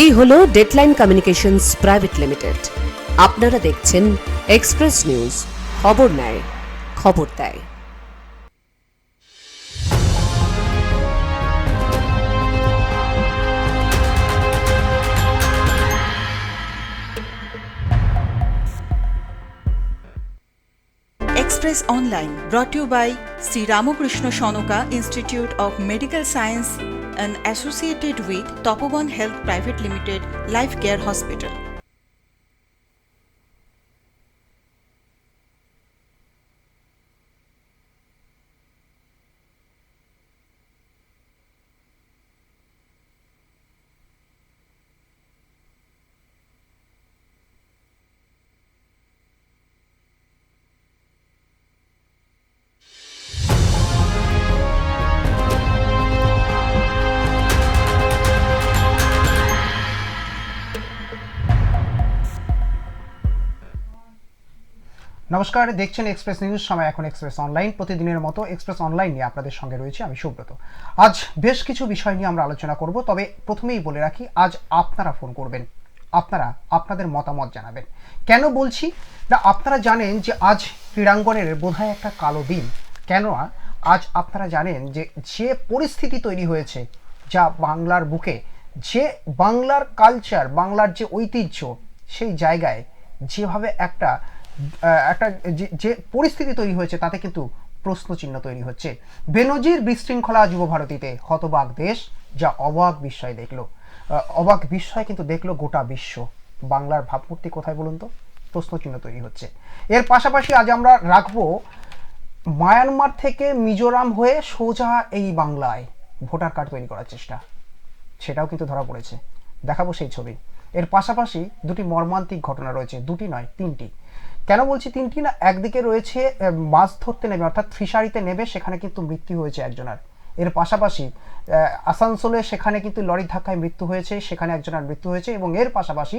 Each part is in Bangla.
এই হলো ডেডলাইন কমিউনিকেশনস প্রাইভেট লিমিটেড। আপনারা দেখছেন এক্সপ্রেস নিউজ, খবর নেয়, খবর দেয়। Express Online brought to you by Sri Ramakrishna Shonoka Institute of Medical Science and associated with Topovan Health Private Limited, Life Care Hospital. নমস্কার, দেখছেন এক্সপ্রেস নিউজ। সময় এখন এক্সপ্রেস অনলাইন। প্রতিদিনের মতো এক্সপ্রেস অনলাইন নিয়ে আপনাদের সঙ্গে রয়েছে আমি সুব্রত। আজ বেশ কিছু বিষয় নিয়ে আমরা আলোচনা করব, তবে প্রথমেই বলে রাখি আজ আপনারা ফোন করবেন, আপনারা আপনাদের মতামত জানাবেন। কেন বলছি না, আপনারা জানেন যে আজ ক্রীড়াঙ্গনের বোধহয় একটা কালো দিন। কেন আজ আপনারা জানেন যে যে পরিস্থিতি তৈরি হয়েছে, যা বাংলার বুকে, যে বাংলার কালচার, বাংলার যে ঐতিহ্য, সেই জায়গায় যেভাবে একটা যে পরিস্থিতি তৈরি হয়েছে তাতে কিন্তু প্রশ্নচিহ্ন তৈরি হচ্ছে। বেনজির বিশৃঙ্খলা যুবভারতীতে হতবাক দেশ, যা অবাক বিস্ময় দেখলো। অবাক বিস্ময় কিন্তু দেখলো গোটা বিশ্ব। বাংলার ভাবমূর্তি কোথায় বলুন তো? প্রশ্নচিহ্ন তৈরি হচ্ছে। এর পাশাপাশি আজ আমরা রাখবো মায়ানমার থেকে মিজোরাম হয়ে সোজা এই বাংলায় ভোটার কার্ড তৈরি করার চেষ্টা, সেটাও কিন্তু ধরা পড়েছে। দেখাবো সেই ছবি। এর পাশাপাশি দুটি মর্মান্তিক ঘটনা রয়েছে, দুটি নয় তিনটি। কেন বলছি তিনটি না, একদিকে রয়েছে মাছ ধরতে নেবে, অর্থাৎ ফিশারিতে নেবে, সেখানে কিন্তু মৃত্যু হয়েছে একজনের। এর পাশাপাশি আসানসোলে সেখানে কিন্তু লরির ধাক্কায় মৃত্যু হয়েছে, সেখানে একজনের মৃত্যু হয়েছে। এবং এর পাশাপাশি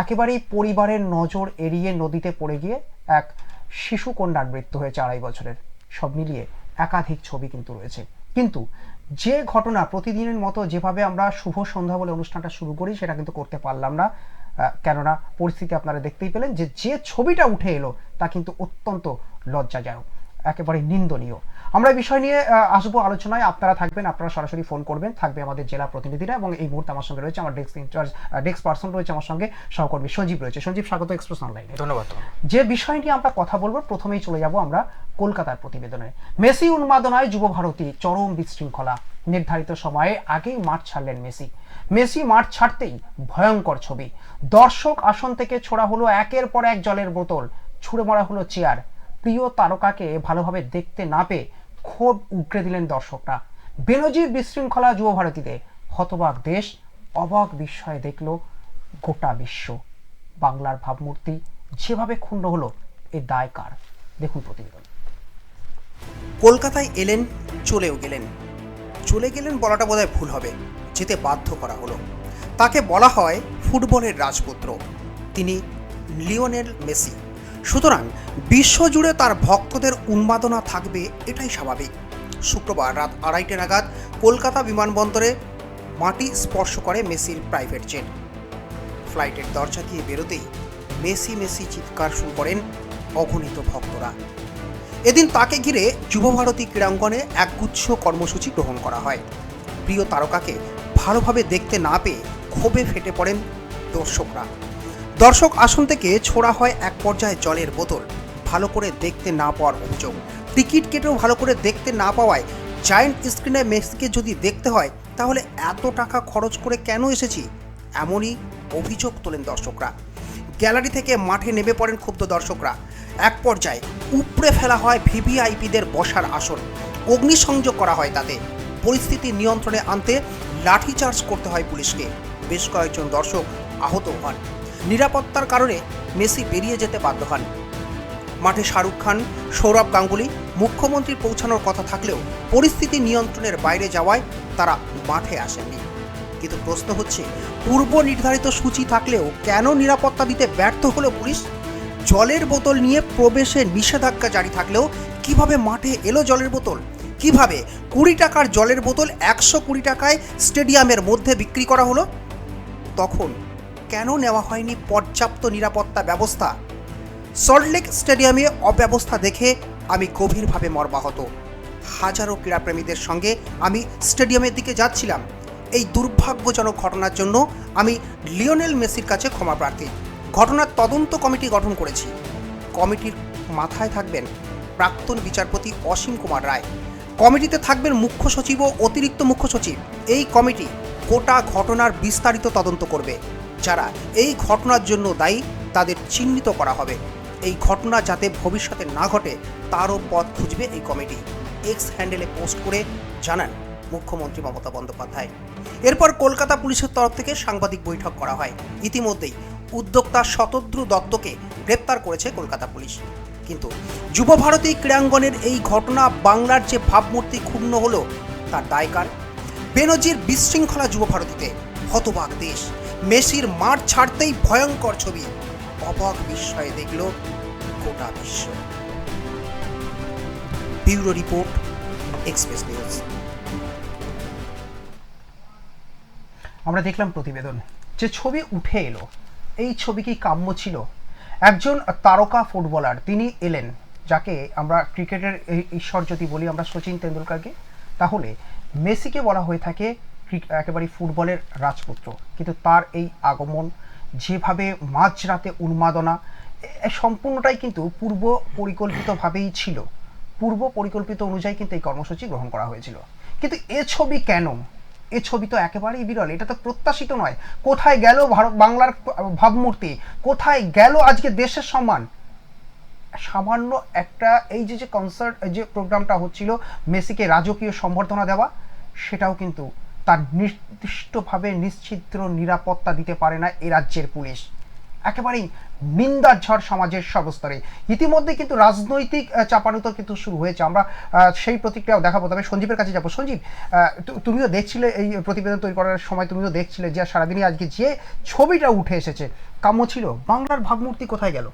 একেবারেই পরিবারের নজর এড়িয়ে নদীতে পড়ে গিয়ে এক শিশু কন্যার মৃত্যু হয়েছে 2.5 বছরের। সব মিলিয়ে একাধিক ছবি কিন্তু রয়েছে। কিন্তু যে ঘটনা প্রতিদিনের মতো যেভাবে আমরা শুভ সন্ধ্যা বলে অনুষ্ঠানটা শুরু করি, সেটা কিন্তু করতে পারলাম না। কেননা পরিস্থিতি আপনারা দেখতেই পেলেন যে ছবিটা উঠে এলো তা কিন্তু অত্যন্ত লজ্জাজনক, একেবারে নিন্দনীয়। আমরা এই বিষয় নিয়ে আসবো আলোচনায়। আপনারা থাকবেন, আপনারা সরাসরি ফোন করবেন, থাকবে আমাদের জেলা প্রতিনিধিরা। এবং এই মুহূর্তে আমার সঙ্গে রয়েছে আমার ডেস্ক পার্সন রয়েছে, আমার সঙ্গে সহকর্মী সঞ্জীব রয়েছে। সঞ্জীব, স্বাগত এক্সপ্রেস অনলাইনে। ধন্যবাদ। যে বিষয় নিয়ে আমরা কথা বলবো, প্রথমেই চলে যাব আমরা কলকাতার প্রতিবেদনে। মেসি উন্মাদনায় যুবভারতী, চরম বিশৃঙ্খলা। নির্ধারিত সময়ে আগেই মাঠ ছাড়লেন মেসি মাঠ ছাড়তেই ভয়ঙ্কর ছবি। দর্শক আসন থেকে ছোড়া হলো একের পর এক জলের বোতল, ছুঁড়ে মারা হলো চেয়ার। প্রিয় তারকাকে ভালোভাবে দেখতে না পেয়ে ক্ষোভ উগরে দিলেন দর্শকরা। বেনজির বিশৃঙ্খলা যুবভারতীতে হতবাক দেশ, অবাক বিস্ময়ে দেখল গোটা বিশ্ব। বাংলার ভাবমূর্তি যেভাবে ক্ষুণ্ণ হলো, এর দায় কার? দেখুন প্রতিবেদন। কলকাতায় এলেন, চলেও গেলেন। চলে গেলেন বলাটা বোধহয় ভুল হবে, যেতে বাধ্য করা হলো। তাকে বলা হয় ফুটবলের রাজপুত্র, তিনি লিওনেল মেসি। সুতরাং বিশ্বজুড়ে তার ভক্তদের উন্মাদনা থাকবে, এটাই স্বাভাবিক। শুক্রবার রাত 2:30 নাগাদ কলকাতা বিমানবন্দরে মাটি স্পর্শ করে মেসির প্রাইভেট জেট। ফ্লাইটের দরজা দিয়ে বেরোতেই মেসি চিৎকার শুরু করেন অগণিত ভক্তরা। এদিন তাকে ঘিরে যুবভারতী ক্রীড়াঙ্গনে একগুচ্ছ কর্মসূচি গ্রহণ করা হয়। প্রিয় তারকাকে ভালোভাবে দেখতে না পেয়ে ক্ষোভে ফেটে পড়েন দর্শকরা। দর্শক আসন থেকে ছোড়া হয় এক পর্যায়ে জলের বোতল, ভালো করে দেখতে না পাওয়ার অভিযোগ। টিকিট কেটেও ভালো করে দেখতে না পাওয়ায় জায়ান্ট স্ক্রিনে মেসিকে যদি দেখতে হয় তাহলে এত টাকা খরচ করে কেন এসেছি, এমনই অভিযোগ তোলেন দর্শকরা। গ্যালারি থেকে মাঠে নেমে পড়েন ক্ষুব্ধ দর্শকরা। এক পর্যায়ে উপড়ে ফেলা হয় ভিভিআইপিদের বসার আসন, অগ্নিসংযোগ করা হয়। তাতে পরিস্থিতি নিয়ন্ত্রণে আনতে লাঠিচার্জ করতে হয় পুলিশকে। বেশ কয়েকজন দর্শক আহত হন। নিরাপত্তার কারণে মেসি বেরিয়ে যেতে বাধ্য হন। মাঠে শাহরুখ খান, সৌরভ গাঙ্গুলি, মুখ্যমন্ত্রী পৌঁছানোর কথা থাকলেও পরিস্থিতি নিয়ন্ত্রণের বাইরে যাওয়ায় তারা মাঠে আসেননি। কিন্তু প্রশ্ন হচ্ছে, পূর্ব নির্ধারিত সূচি থাকলেও কেন নিরাপত্তা দিতে ব্যর্থ হলো পুলিশ? জলের বোতল নিয়ে প্রবেশে নিষেধাজ্ঞা জারি থাকলেও কিভাবে মাঠে এলো জলের বোতল? কিভাবে 20 টাকার জলের বোতল 120 টাকায় স্টেডিয়ামের মধ্যে বিক্রি করা হলো? তখন কেন নেওয়া হয়নি পর্যাপ্ত নিরাপত্তা ব্যবস্থা? সল্টলেক স্টেডিয়ামে অব্যবস্থা দেখে আমি গভীরভাবে মর্মাহত। হাজারো ক্রীড়াপ্রেমীদের সঙ্গে আমি স্টেডিয়ামের দিকে যাচ্ছিলাম। এই দুর্ভাগ্যজনক ঘটনার জন্য আমি লিওনেল মেসির কাছে ক্ষমা প্রার্থী। ঘটনার তদন্ত কমিটি গঠন করেছি। কমিটির মাথায় থাকবেন প্রাক্তন বিচারপতি অসীম কুমার রায়। কমিটিতে থাকবেন মুখ্য সচিব ও অতিরিক্ত মুখ্য সচিব। এই কমিটি গোটা ঘটনার বিস্তারিত তদন্ত করবে। যারা এই ঘটনার জন্য দায়ী তাদের চিহ্নিত করা হবে। এই ঘটনা যাতে ভবিষ্যতে না ঘটে তারও পথ খুঁজবে এই কমিটি, এক্স হ্যান্ডেলে পোস্ট করে জানান মুখ্যমন্ত্রী মমতা বন্দ্যোপাধ্যায়। এরপর কলকাতা পুলিশের তরফ থেকে সাংবাদিক বৈঠক করা হয়। ইতিমধ্যেই উদ্যোক্তা শতদ্রু দত্তকে গ্রেপ্তার করেছে কলকাতা পুলিশ। কিন্তু যুবভারতী ক্রীড়াঙ্গনের এই ঘটনা বাংলার যে ভাবমূর্তি ক্ষুণ্ণ হলো তার দায়কার। বেনজির বিশৃঙ্খলা যুবভারতীতে হতবাক দেশ। মেসির মাঠ ছাড়তেই ভয়ঙ্কর ছবি। অবাক বিস্ময়ে দেখল গোটা বিশ্ব। Bureau report, express news. আমরা দেখলাম প্রতিবেদন, যে ছবি উঠে এলো, এই ছবি কি কাম্য ছিল? একজন তারকা ফুটবলার তিনি এলেন, যাকে আমরা ক্রিকেটের ঈশ্বর যদি বলি আমরা সচিন তেন্ডুলকারকে, তাহলে মেসিকে বলা হয়ে থাকে একেবারে ফুটবলের রাজপুত্র। কিন্তু তার এই আগমন, যেভাবে মাঝরাতে উন্মাদনা, সম্পূর্ণটাই কিন্তু পূর্ব পরিকল্পিতভাবেই ছিল। পূর্ব পরিকল্পিত অনুযায়ী কিন্তু এই কর্মসূচি গ্রহণ করা হয়েছিল। কিন্তু এ ছবি কেন? এ ছবি তো একেবারেই বিরল, এটা তো প্রত্যাশিত নয়। কোথায় গেল ভারত বাংলার ভাবমূর্তি? কোথায় গেল আজকে দেশের সম্মান? সামান্য একটা এই যে কনসার্ট, যে প্রোগ্রামটা হচ্ছিল, মেসিকে রাজকীয় সম্বর্ধনা দেওয়া, সেটাও কিন্তু তার নির্দিষ্টভাবে নিশ্চিদ্র নিরাপত্তা দিতে পারে না এ রাজ্যের পুলিশ। একেবারেই নিন্দার ঝড় সমাজের সর্বস্তরে। ইতিমধ্যে কিন্তু রাজনৈতিক চাপানুতর কিন্তু শুরু হয়েছে। আমরা সেই প্রতিক্রিয়াও দেখাবো। তবে সঞ্জীবের কাছে যাবো। সঞ্জীব, তুমিও দেখছিলে এই প্রতিবেদন তৈরি করার সময়, তুমিও দেখছিলে যে সারাদিনই আজকে যে ছবিটা উঠে এসেছে, কাম্য ছিল? বাংলার ভাবমূর্তি কোথায় গেল?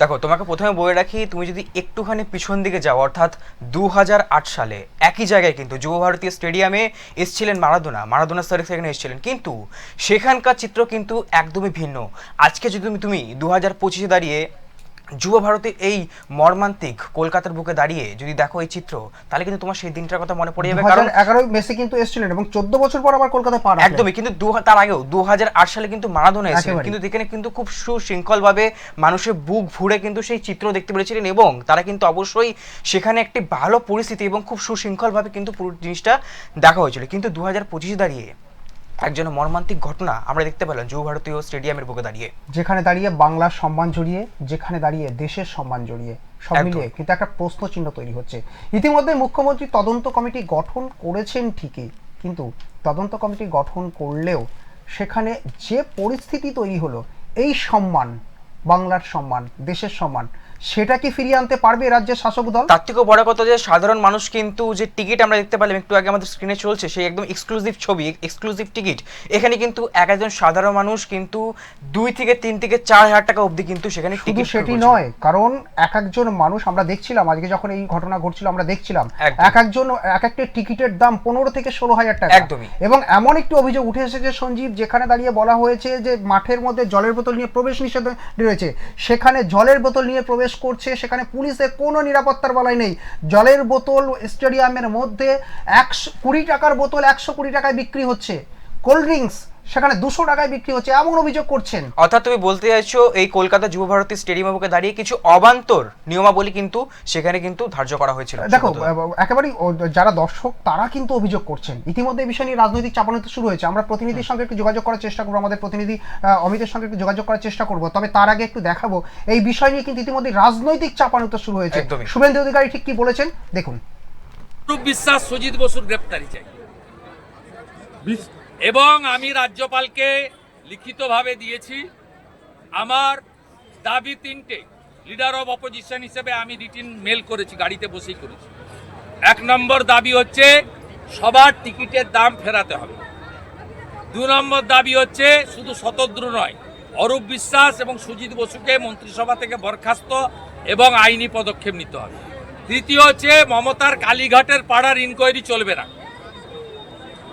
দেখো, তোমাকে প্রথমে বলে রাখি, তুমি যদি একটুখানি পিছন দিকে যাও, অর্থাৎ 2008 সালে একই জায়গায় কিন্তু যুবভারতী স্টেডিয়ামে এসেছিলেন মারাদোনা স্যার সেখানে এসেছিলেন, কিন্তু সেখানকার চিত্র কিন্তু একদমই ভিন্ন। আজকে যদি তুমি 2025-এ দাঁড়িয়ে যুবভারতীর এই মর্মান্তিক কলকাতার বুকে দাঁড়িয়ে যদি দেখো এই চিত্র, তাহলে কিন্তু তোমার সেই দিনটার কথা মনে পড়ে যাবে। কারণ 2011 মেসি কিন্তু এসেছিলেন এবং 14 বছর পর আবার কলকাতায় পা রাখলেন। একদমই, কিন্তু তার আগেও 2008 সালে কিন্তু মারাদোনা এসেছিলেন, কিন্তু এখানে কিন্তু খুব সুশৃঙ্খলভাবে মানুষের বুক ভুরে কিন্তু সেই চিত্র দেখতে পেরেছিলেন, এবং তারা কিন্তু অবশ্যই সেখানে একটি ভালো পরিস্থিতি এবং খুব সুশৃঙ্খলভাবে কিন্তু পুরো জিনিসটা দেখা হয়েছিল। কিন্তু 2025-এ দাঁড়িয়ে একজন মর্মান্তিক ঘটনা আমরা দেখতে পেলাম যুবভারতী স্টেডিয়ামের বুকে দাঁড়িয়ে, যেখানে দাঁড়িয়ে বাংলার সম্মান জড়িয়ে, যেখানে দাঁড়িয়ে দেশের সম্মান জড়িয়ে, সব মিলিয়ে কিন্তু একটা প্রশ্ন চিহ্ন তৈরি হচ্ছে। ইতিমধ্যে মুখ্যমন্ত্রী তদন্ত কমিটি গঠন করেছেন ঠিকই, কিন্তু তদন্ত কমিটি গঠন করলেও সেখানে যে পরিস্থিতি তৈরি হলো, এই সম্মান, বাংলার সম্মান, দেশের সম্মান, সেটা কি ফিরিয়ে আনতে পারবে রাজ্যের শাসক দল? তার থেকেও বড় কথা যে সাধারণ মানুষ কিন্তু যে টিকিট আমরা দেখতে পেলাম একটু আগে আমাদের স্ক্রিনে চলছে, সেই একদম এক্সক্লুসিভ ছবি, এক্সক্লুসিভ টিকিট, এখানে কিন্তু একজন সাধারণ মানুষ কিন্তু 2 থেকে 3 থেকে 4,000 টাকা অবধি কিন্তু সেখানে টিকিট। সেটি নয়, কারণ এক একজন মানুষ, আমরা দেখছিলাম আজকে যখন এই ঘটনা ঘটছিল, আমরা দেখছিলাম এক একটা টিকিটের দাম 15 থেকে 16,000 টাকা। একদমই। এবং এমন একটি অভিযোগ উঠে এসেছে সঞ্জীব, যেখানে দাঁড়িয়ে বলা হয়েছে যে মাঠের মধ্যে জলের বোতল নিয়ে প্রবেশ নিষেধ রয়েছে। সেখানে জলের বোতল নিয়ে প্রবেশ করছে, সেখানে পুলিশের কোনো নিরাপত্তার বলাই নেই। জলের বোতল স্টেডিয়ামের মধ্যে 120 টাকার বোতল 120 টাকায় বিক্রি হচ্ছে। কোল্ড ড্রিঙ্কস সেখানে 200 টাকায় বিক্রি হচ্ছে, এমন অভিযোগ করছেন। অর্থাৎ তুমি বলতে চাইছো এই কলকাতা যুবভারতী স্টেডিয়ামের বুকে দাঁড়িয়ে কিছু অবান্তর নিয়মাবলী কিন্তু সেখানে কিন্তু ধার্য করা হয়েছিল। দেখো, একেবারেই যারা দর্শক তারা কিন্তু অভিযোগ করছেন। ইতিমধ্যে এই বিষয় নিয়ে রাজনৈতিক চাপানোতে শুরু হয়েছে। আমরা প্রতিনিধির সঙ্গে একটু যোগাযোগ করার চেষ্টা করবো, আমাদের প্রতিনিধি অমিতের সঙ্গে একটু যোগাযোগ করার চেষ্টা করবো। তবে তার আগে একটু দেখাবো এই বিষয় নিয়ে কিন্তু ইতিমধ্যে রাজনৈতিক চাপানোতে শুরু হয়েছে। শুভেন্দু অধিকারী ঠিক কি বলেছেন দেখুন। বিশ্বাস, সুজিত বসুর গ্রেপ্তারি চাই, এবং আমি রাজ্যপালকে লিখিতভাবে দিয়েছি। আমার দাবি 3টে। লিডার অফ অপোজিশন হিসেবে আমি রিটিন মেল করেছি, গাড়িতে বসেই করেছি। 1 নম্বর দাবি হচ্ছে সবার টিকিটের দাম ফেরাতে হবে। 2 নম্বর দাবি হচ্ছে শুধু শতদ্রু নয়, অরূপ বিশ্বাস এবং সুজিত বসুকে মন্ত্রিসভা থেকে বরখাস্ত এবং আইনি পদক্ষেপ নিতে হবে। 3য় হচ্ছে মমতার কালীঘাটের পাড়ার ইনকোয়ারি চলবে না।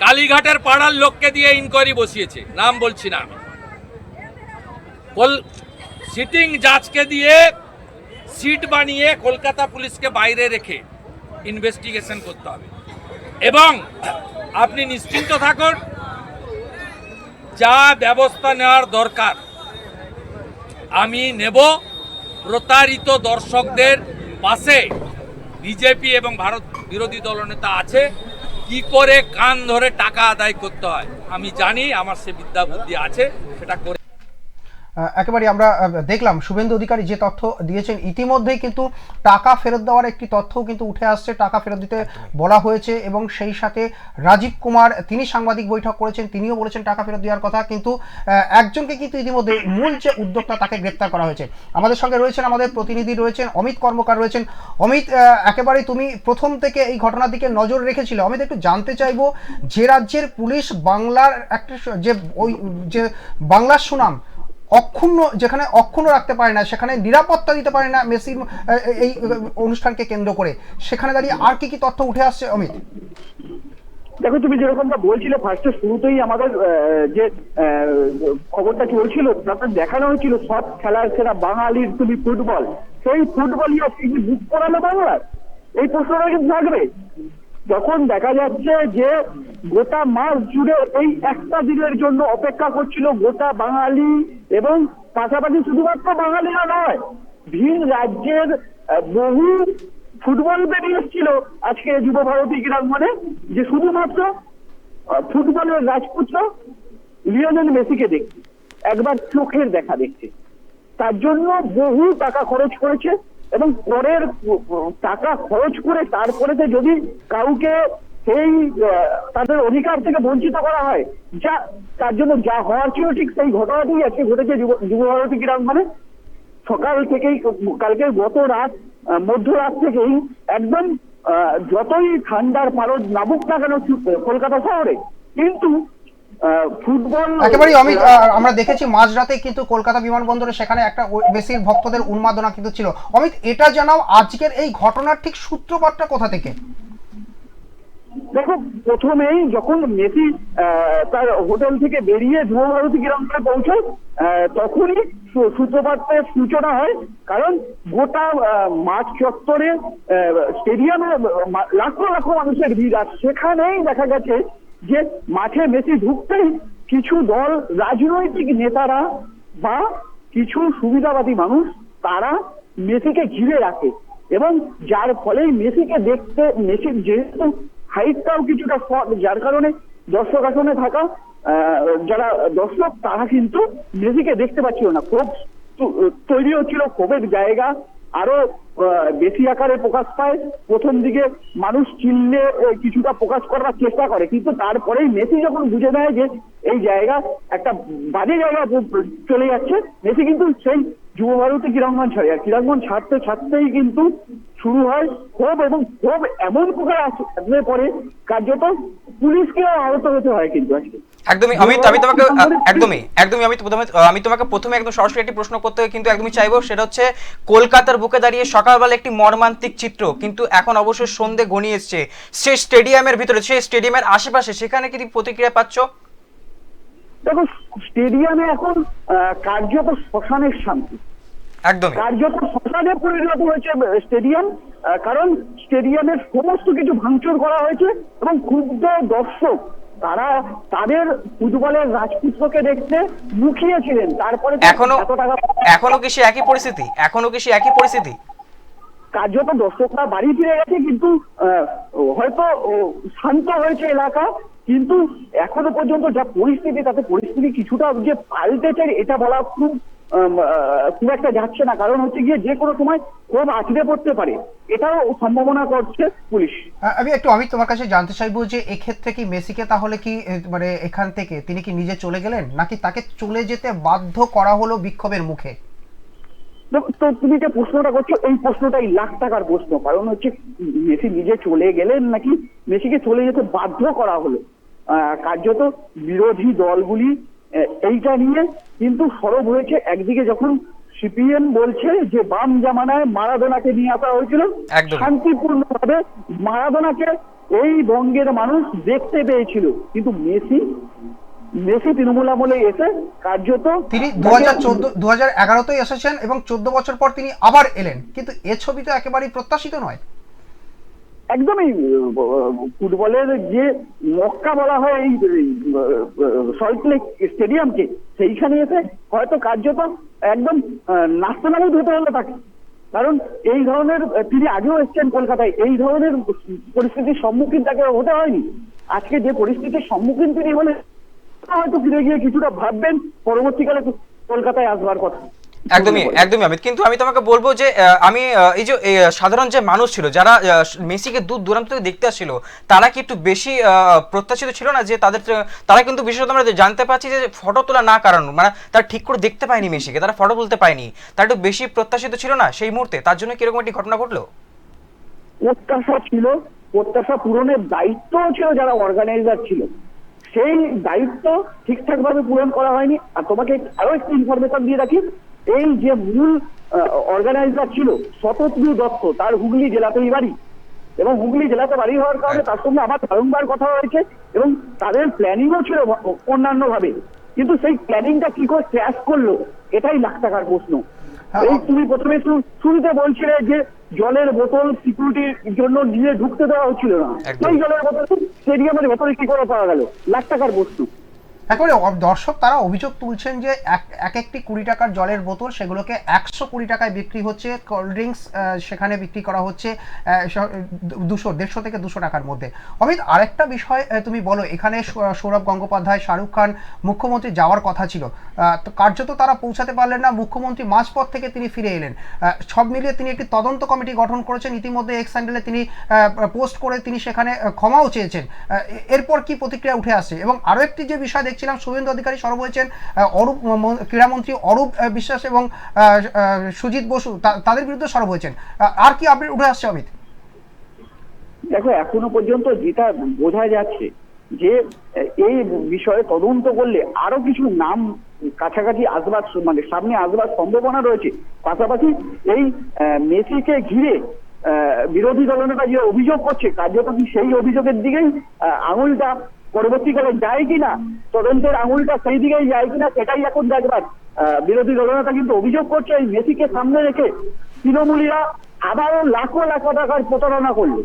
কালীঘাটের পাড়ার লোককে দিয়ে ইনকোয়ারি বসিয়েছে, নাম বলছি না আমি। সিটিং জাজকে দিয়ে সিট বানিয়ে কলকাতা পুলিশকে বাইরে রেখে ইনভেস্টিগেশন করতে হবে। এবং আপনি নিশ্চিন্ত থাকুন, যা ব্যবস্থা নেওয়ার দরকার আমি নেব। প্রতারিত দর্শকদের পাশে বিজেপি এবং ভারত বিরোধী দলনেতা আছে। কি করে কান ধরে টাকা আদায় করতে হয় আমি জানি, আমার সে বিদ্যা বুদ্ধি আছে, সেটা করে। একেবারে আমরা দেখলাম শুভেন্দু অধিকারী যে তথ্য দিয়েছেন, ইতিমধ্যেই কিন্তু টাকা ফেরত দেওয়ার একটি তথ্যও কিন্তু উঠে আসছে। টাকা ফেরত দিতে বলা হয়েছে এবং সেই সাথে রাজীব কুমার তিনি সাংবাদিক বৈঠক করেছেন, তিনিও বলেছেন টাকা ফেরত দেওয়ার কথা। কিন্তু একজনকে কিন্তু ইতিমধ্যে মূল যে উদ্যোক্তা তাকে গ্রেপ্তার করা হয়েছে। আমাদের সঙ্গে রয়েছেন আমাদের প্রতিনিধি রয়েছেন অমিত কর্মকার রয়েছেন। অমিত, একেবারে তুমি প্রথম থেকে এই ঘটনার দিকে নজর রেখেছিলে। অমিত, একটু জানতে চাইবো, যে রাজ্যের পুলিশ বাংলার একটা যে বাংলার সুনাম অক্ষুণ্ণ, যেখানে অক্ষুণ্ণ রাখতে পারে না, সেখানে নিরাপত্তা দিতে পারে না মেসির এই অনুষ্ঠানকে কেন্দ্র করে, সেখানে দাঁড়িয়ে আর কি কি তথ্য উঠে আসছে অমিত? দেখো, তুমি যেরকমটা বলছিলে ফার্স্টে শুরুতেই আমাদের যে খবরটা চলছিল তাতে দেখানো হয়েছিল সব খেলার সেরা বাঙালির তুমি ফুটবল, সেই ফুটবলই আজকে কি বুক করালো বাংলার? এই প্রশ্নটা কিন্তু থাকবে। যখন দেখা যাচ্ছে যে গোটা মাস জুড়ে এই একটা দিনের জন্য অপেক্ষা করছিল গোটা বাঙালি, এবং পাশাপাশি শুধুমাত্র বাঙালিরা নয়, ভিন রাজ্যের বহু ফুটবল বেরিয়ে এসেছিল আজকে যুব ভারতী ক্রীড়াঙ্গনে, যে শুধুমাত্র ফুটবলের রাজপুত্র লিওনেল মেসিকে দেখছে, একবার চোখের দেখা দেখছে। তার জন্য বহু টাকা খরচ করেছে, এবং পরের টাকা খরচ করে তারপরে যদি কাউকে সেই তাদের অধিকার থেকে বঞ্চিত করা হয়, যা তার জন্য যা হওয়ার ছিল ঠিক সেই ঘটনাটি আজকে ঘটেছে যুব ভারতী ক্রীড়াঙ্গনে। সকাল থেকেই, কালকে গত রাত মধ্যরাত থেকেই একদম যতই ঠান্ডার পারদ নামুক না কেন কলকাতা শহরে, কিন্তু ফুটবল একেবারে অমিত, আমরা দেখেছি মাঝরাতে কিন্তু কলকাতা বিমানবন্দরে সেখানে একটা মেসির ভক্তদের উন্মাদনা কিন্তু ছিল। অমিত, এটা জানাও আজকের এই ঘটনার ঠিক সূত্রপাতটা কোথা থেকে? দেখো, প্রথমেই যখন মেসি তার হোটেল থেকে বেরিয়ে যুব ভারতী ক্রীড়াঙ্গনে পৌঁছায়, তখনই সূত্রপাতের সূচনা হয়। কারণ গোটা মাঠ চত্বরে স্টেডিয়ামে লাখো লাখো মানুষের ভিড়, আর সেখানেই দেখা গেছে যে মাঠে মেসি ঢুকতেই কিছু দল, রাজনৈতিক নেতারা বা কিছু সুবিধাবাদী মানুষ, তারা মেসিকে ঘিরে রাখে, এবং যার ফলে মেসিকে দেখতে, মেসির যেহেতু হাইটটাও কিছুটা শর্ট, যার কারণে দর্শক আসনে থাকা যারা দর্শক তারা কিন্তু মেসিকে দেখতে পাচ্ছিল না। ক্ষোভ তৈরি হচ্ছিল, ক্ষোভের জায়গা আরো বেশি আকারে প্রকাশ পায়। প্রথম দিকে মানুষ চিল্লে কিছুটা প্রকাশ করার চেষ্টা করে, কিন্তু তারপরেই মেসি যখন বুঝে নেয় যে এই জায়গা একটা বাজে জায়গা চলে যাচ্ছে, মেসি কিন্তু সেই যুব ভারতী ক্রীড়াঙ্গন ছাড়ে। আর ক্রীড়াঙ্গন ছাড়তেই কিন্তু শুরু হয় ক্ষোভ, এবং ক্ষোভ এমন প্রকার আসলে পরে কার্যত পুলিশকেও আহত হতে হয় কিন্তু আজকে। একদমই অমিত, আমি তোমাকে প্রথমে একদম সরাসরি একটি প্রশ্ন করতে কিন্তু একদমই চাইবো, সেটা হচ্ছে কলকাতার বুকে দাঁড়িয়ে সকালবেলা একটি মর্মান্তিক চিত্র, কিন্তু এখন অবশ্যই সন্ধে ঘনিয়ে এসছে, সে স্টেডিয়ামের ভিতরে, সেই স্টেডিয়ামের আশেপাশে, সেখানে কি প্রতিক্রিয়া পাচ্ছ? দেখো, স্টেডিয়ামে এখন কার্যত শ্মশানের শান্তি, একদমই কার্যত শ্মশানে পরিণত হয়েছে স্টেডিয়াম। কারণ স্টেডিয়ামের সমস্ত কিছু ভাঙচুর করা হয়েছে, এবং ক্ষুব্ধ দর্শক তারা তাদের ফুটবলের রাজপুত্রকে দেখতে মুখিয়েছিলেন। তারপরে এখনো কি সে একই পরিস্থিতি? কার্যত দর্শকরা বাড়ি ফিরে গেছে, কিন্তু হয়তো শান্ত হয়েছে এলাকা, কিন্তু এখনো পর্যন্ত যা পরিস্থিতি, তাতে পরিস্থিতি কিছুটা যে পাল্টেছে এটা বলা খুব একটা যাচ্ছে না। কারণ হচ্ছে গিয়ে যে কোনো সময় খুব আছড়ে পড়তে পারে, এটাও সম্ভাবনা করছে পুলিশ। আমি একটু অমিত তোমার কাছে জানতে চাইবো যে এক্ষেত্রে কি মেসিকে তাহলে কি মানে এখান থেকে তিনি কি নিজে চলে গেলেন, নাকি তাকে চলে যেতে বাধ্য করা হলো বিক্ষোভের মুখে? তো তুমি যে প্রশ্নটা করছো, এই প্রশ্নটাই লাখ টাকার প্রশ্ন। কারণ হচ্ছে মেসি নিজে চলে গেলেন নাকি মেসিকে চলে যেতে বাধ্য করা হলো। কার্যত বিরোধী দলগুলি এইটা নিয়ে কিন্তু সরব হয়েছে। একদিকে যখন সিপিএম বলছে যে বাম জামানায় মারাদোনাকে নিয়ে আসা হয়েছিল, শান্তিপূর্ণভাবে মারাদোনাকে এই বঙ্গের মানুষ দেখতে পেয়েছিল, কিন্তু মেসি তৃণমূল আমলে এসে কার্যত তিনি 2011-তেই এসেছেন এবং 14 বছর পর তিনি আবার এলেন, কিন্তু এ ছবি তো একেবারেই প্রত্যাশিত নয়। একদমই ফুটবলের যে মক্কা বলা হয় এই সল্টলেক স্টেডিয়ামকে, সেইখানে এসে হয়তো কার্যত একদম নাস্তানাবুদ হতে হলো তাকে। কারণ এই ধরনের, তিনি আগেও এসেছেন কলকাতায়, এই ধরনের পরিস্থিতির সম্মুখীন তাকে হতে হয়নি। আজকে যে পরিস্থিতির সম্মুখীন তিনি হলে হয়তো ফিরে গিয়ে কিছুটা ভাববেন পরবর্তীকালে কলকাতায় আসবার কথা। একদমই একদমই অমিত, কিন্তু আমি তোমাকে বলবো যে আমি এই যে সাধারণ যে মানুষ ছিল যারা মেসিকে দূর দূরান্ত থেকে দেখতে আসছিল, তারা কি একটু বেশি প্রত্যাশিত ছিল না? যে তারা কিন্তু বিশেষত আমরা জানতে পারছি যে ফটো তোলা না কারণ, মানে তারা ঠিক করে দেখতে পায়নি মেসিকে, তারা ফটো তুলতে পায়নি, তারা একটু বেশি প্রত্যাশিত ছিল না সেই মুহূর্তে, তার জন্য কিরকম একটি ঘটনা ঘটলো? প্রত্যাশা ছিল, প্রত্যাশা পূরণের দায়িত্বও ছিল যারা অর্গানাইজার ছিল, সেই দায়িত্ব ঠিকঠাক ভাবে পূরণ করা হয়নি। আর তোমাকে আরো একটি ইনফরমেশন দিয়ে রাখি, এই যে মূল অর্গানাইজার ছিল শতদ্রু দত্ত, তার হুগলি জেলাতেই বাড়ি, এবং হুগলি জেলাতে বাড়ি হওয়ার কারণে তার সঙ্গে আমার বারংবার কথা হয়েছে এবং তাদের প্ল্যানিংও ছিল অন্যান্য ভাবে, কিন্তু সেই প্ল্যানিংটা কি করে ক্র্যাশ করলো এটাই লাখ টাকার প্রশ্ন। এই তুমি প্রথমে শুরুতে বলছিলে যে জলের বোতল সিকিউরিটির জন্য নিয়ে ঢুকতে দেওয়া হচ্ছিল না, সেই জলের বোতল স্টেডিয়ামের ভেতরে কি করে পাওয়া গেল, লাখ টাকার প্রশ্ন। একেবারে দর্শক তারা অভিযোগ তুলছেন যে একটি 20 টাকার জলের বোতল সেগুলোকে 120 টাকায় বিক্রি হচ্ছে, কোল্ড ড্রিঙ্কস সেখানে বিক্রি করা হচ্ছে 150 থেকে 200 টাকার মধ্যে। অমিত, আরেকটা বিষয় তুমি বলো, এখানে সৌরভ গঙ্গোপাধ্যায়, শাহরুখ খান, মুখ্যমন্ত্রী যাওয়ার কথা ছিল, তো কার্যত তারা পৌঁছাতে পারলেন না, মুখ্যমন্ত্রী মাঝপথ থেকে তিনি ফিরে এলেন। সব মিলিয়ে তিনি একটি তদন্ত কমিটি গঠন করেছেন, ইতিমধ্যে এক্স হ্যান্ডেলে তিনি পোস্ট করে তিনি সেখানে ক্ষমাও চেয়েছেন। এরপর কি প্রতিক্রিয়া উঠে আসছে? এবং আরও একটি যে বিষয় দেখছিলাম, শুভেন্দু অধিকারী সরব হয়েছেন, অরূপ ক্রীড়ামন্ত্রী অরূপ বিশ্বাস এবং সুজিত বসু তাদের বিরুদ্ধে সরব হয়েছেন। আর কি আপডেট উঠে আসছে অমিত? দেখো, এখনো পর্যন্ত যেটা বোঝা যাচ্ছে যে এই বিষয়ে তদন্ত করলে আরো কিছু নাম কাছাকাছি আসবার, মানে সামনে আসবার সম্ভাবনা রয়েছে। পাশাপাশি এই মেসিকে ঘিরে বিরোধী দলনেতা যে অভিযোগ করছে, কার্যত কি সেই অভিযোগের দিকেই আঙুলটা পরবর্তীকালে যায় কিনা, তদন্তের আঙুলটা সেই দিকেই যায় কিনা, সেটাই এখন দেখবার। বিরোধী দলনেতা কিন্তু অভিযোগ করছে এই মেসিকে সামনে রেখে তৃণমূলীরা আবারও লাখো লাখো টাকার প্রতারণা করলো,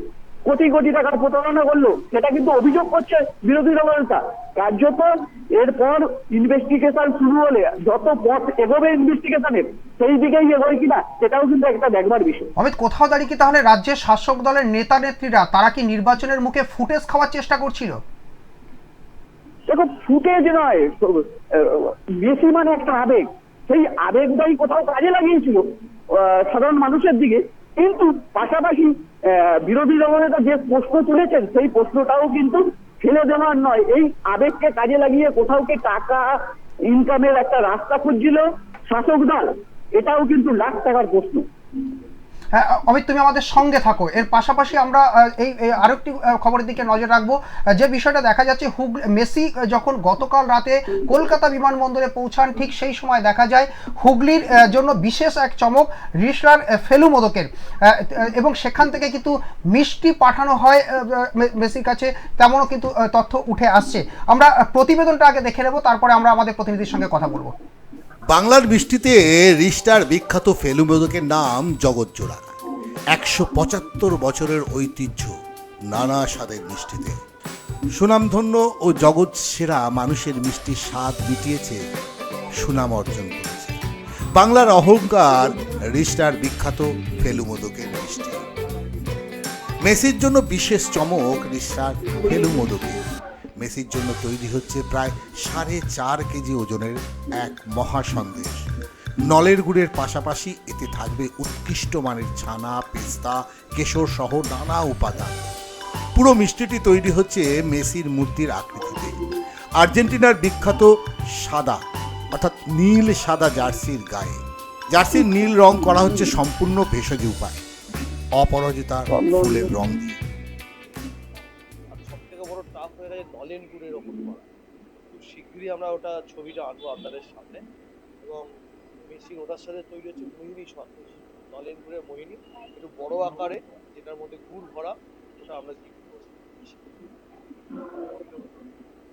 কোটি কোটি টাকার প্রতারণা করলো, সেটা কিন্তু অভিযোগ করছে বিরোধী দলনেতা। কার্যত এরপর ইনভেস্টিগেশন শুরু হলে যত পথ এগোবে ইনভেস্টিগেশনের, সেই দিকেই এগোয় কিনা সেটাও কিন্তু একটা দেখবার বিষয়। অমিত, কোথাও দাঁড়িয়ে কি তাহলে রাজ্যের শাসক দলের নেতা নেত্রীরা তারা কি নির্বাচনের মুখে ফুটেজ খাওয়ার চেষ্টা করছিল? দেখো, ফুটেজ নয়, মেসি মানে একটা আবেগ, সেই আবেগটাই কোথাও কাজে লাগিয়েছিল সাধারণ মানুষের দিকে। কিন্তু পাশাপাশি বিরোধী দলনেতা যে প্রশ্ন তুলেছেন সেই প্রশ্নটাও কিন্তু ফেলে দেওয়ার নয়, এই আবেগকে কাজে লাগিয়ে কোথাও কি টাকা ইনকামের একটা রাস্তা খুঁজছিল শাসক দল, এটাও কিন্তু লাখ টাকার প্রশ্ন। হ্যাঁ অমিত, তুমি আমাদের সঙ্গে থাকো। এর পাশাপাশি আমরা এই আরেকটি খবরের দিকে নজর রাখবো, যে বিষয়টা দেখা যাচ্ছে মেসি যখন গতকাল রাতে কলকাতা বিমানবন্দরে পৌঁছান, ঠিক সেই সময় দেখা যায় হুগলির জন্য বিশেষ এক চমক রিষড়ার ফেলু মোদকের, এবং সেখান থেকে কিন্তু মিষ্টি পাঠানো হয় মেসির কাছে, তেমনও কিন্তু তথ্য উঠে আসছে। আমরা প্রতিবেদনটা আগে দেখে নেব, তারপরে আমরা আমাদের প্রতিনিধির সঙ্গে কথা বলবো। বাংলার মিষ্টিতে রিষড়ার বিখ্যাত ফেলু মোদকের নাম জগৎজোড়া। 175 বছরের ঐতিহ্য নানা স্বাদের মিষ্টিতে। সুনামধন্য ও জগৎ সেরা মানুষের মিষ্টির স্বাদ মিটিয়েছে, সুনাম অর্জন করেছে। বাংলার অহংকার রিষড়ার বিখ্যাত ফেলু মোদকের মিষ্টি। মেসির জন্য বিশেষ চমক রিষড়ার ফেলু মোদকে। মেসির জন্য তৈরি হচ্ছে প্রায় 4.5 কেজি ওজনের এক মহা সন্দেশ। নলের গুড়ের পাশাপাশি এতে থাকবে উৎকৃষ্ট মানের ছানা, পেস্তা, কেশর সহ নানা উপাদান। পুরো মিষ্টিটি তৈরি হচ্ছে মেসির মূর্তির আকৃতিতে। আর্জেন্টিনার বিখ্যাত সাদা অর্থাৎ নীল সাদা জার্সির গায়ে। জার্সির নীল রং করা হচ্ছে সম্পূর্ণ ভেষজ উপায়, অপরাজিতা ফুলের রং দিয়ে। টাফ হয়ে গেছে নলেন গুড়ের ওপর করা। খুব শীঘ্রই আমরা ওটা ছবিটা আনবো আপনাদের সামনে। এবং মেসির ওটার সাথে তৈরি হচ্ছে মোহিনী সন্দেশ, নলেন গুড়ের মোহিনী, একটু বড় আকারে, যেটার মধ্যে গুড় ভরা, ওটা আমরা কি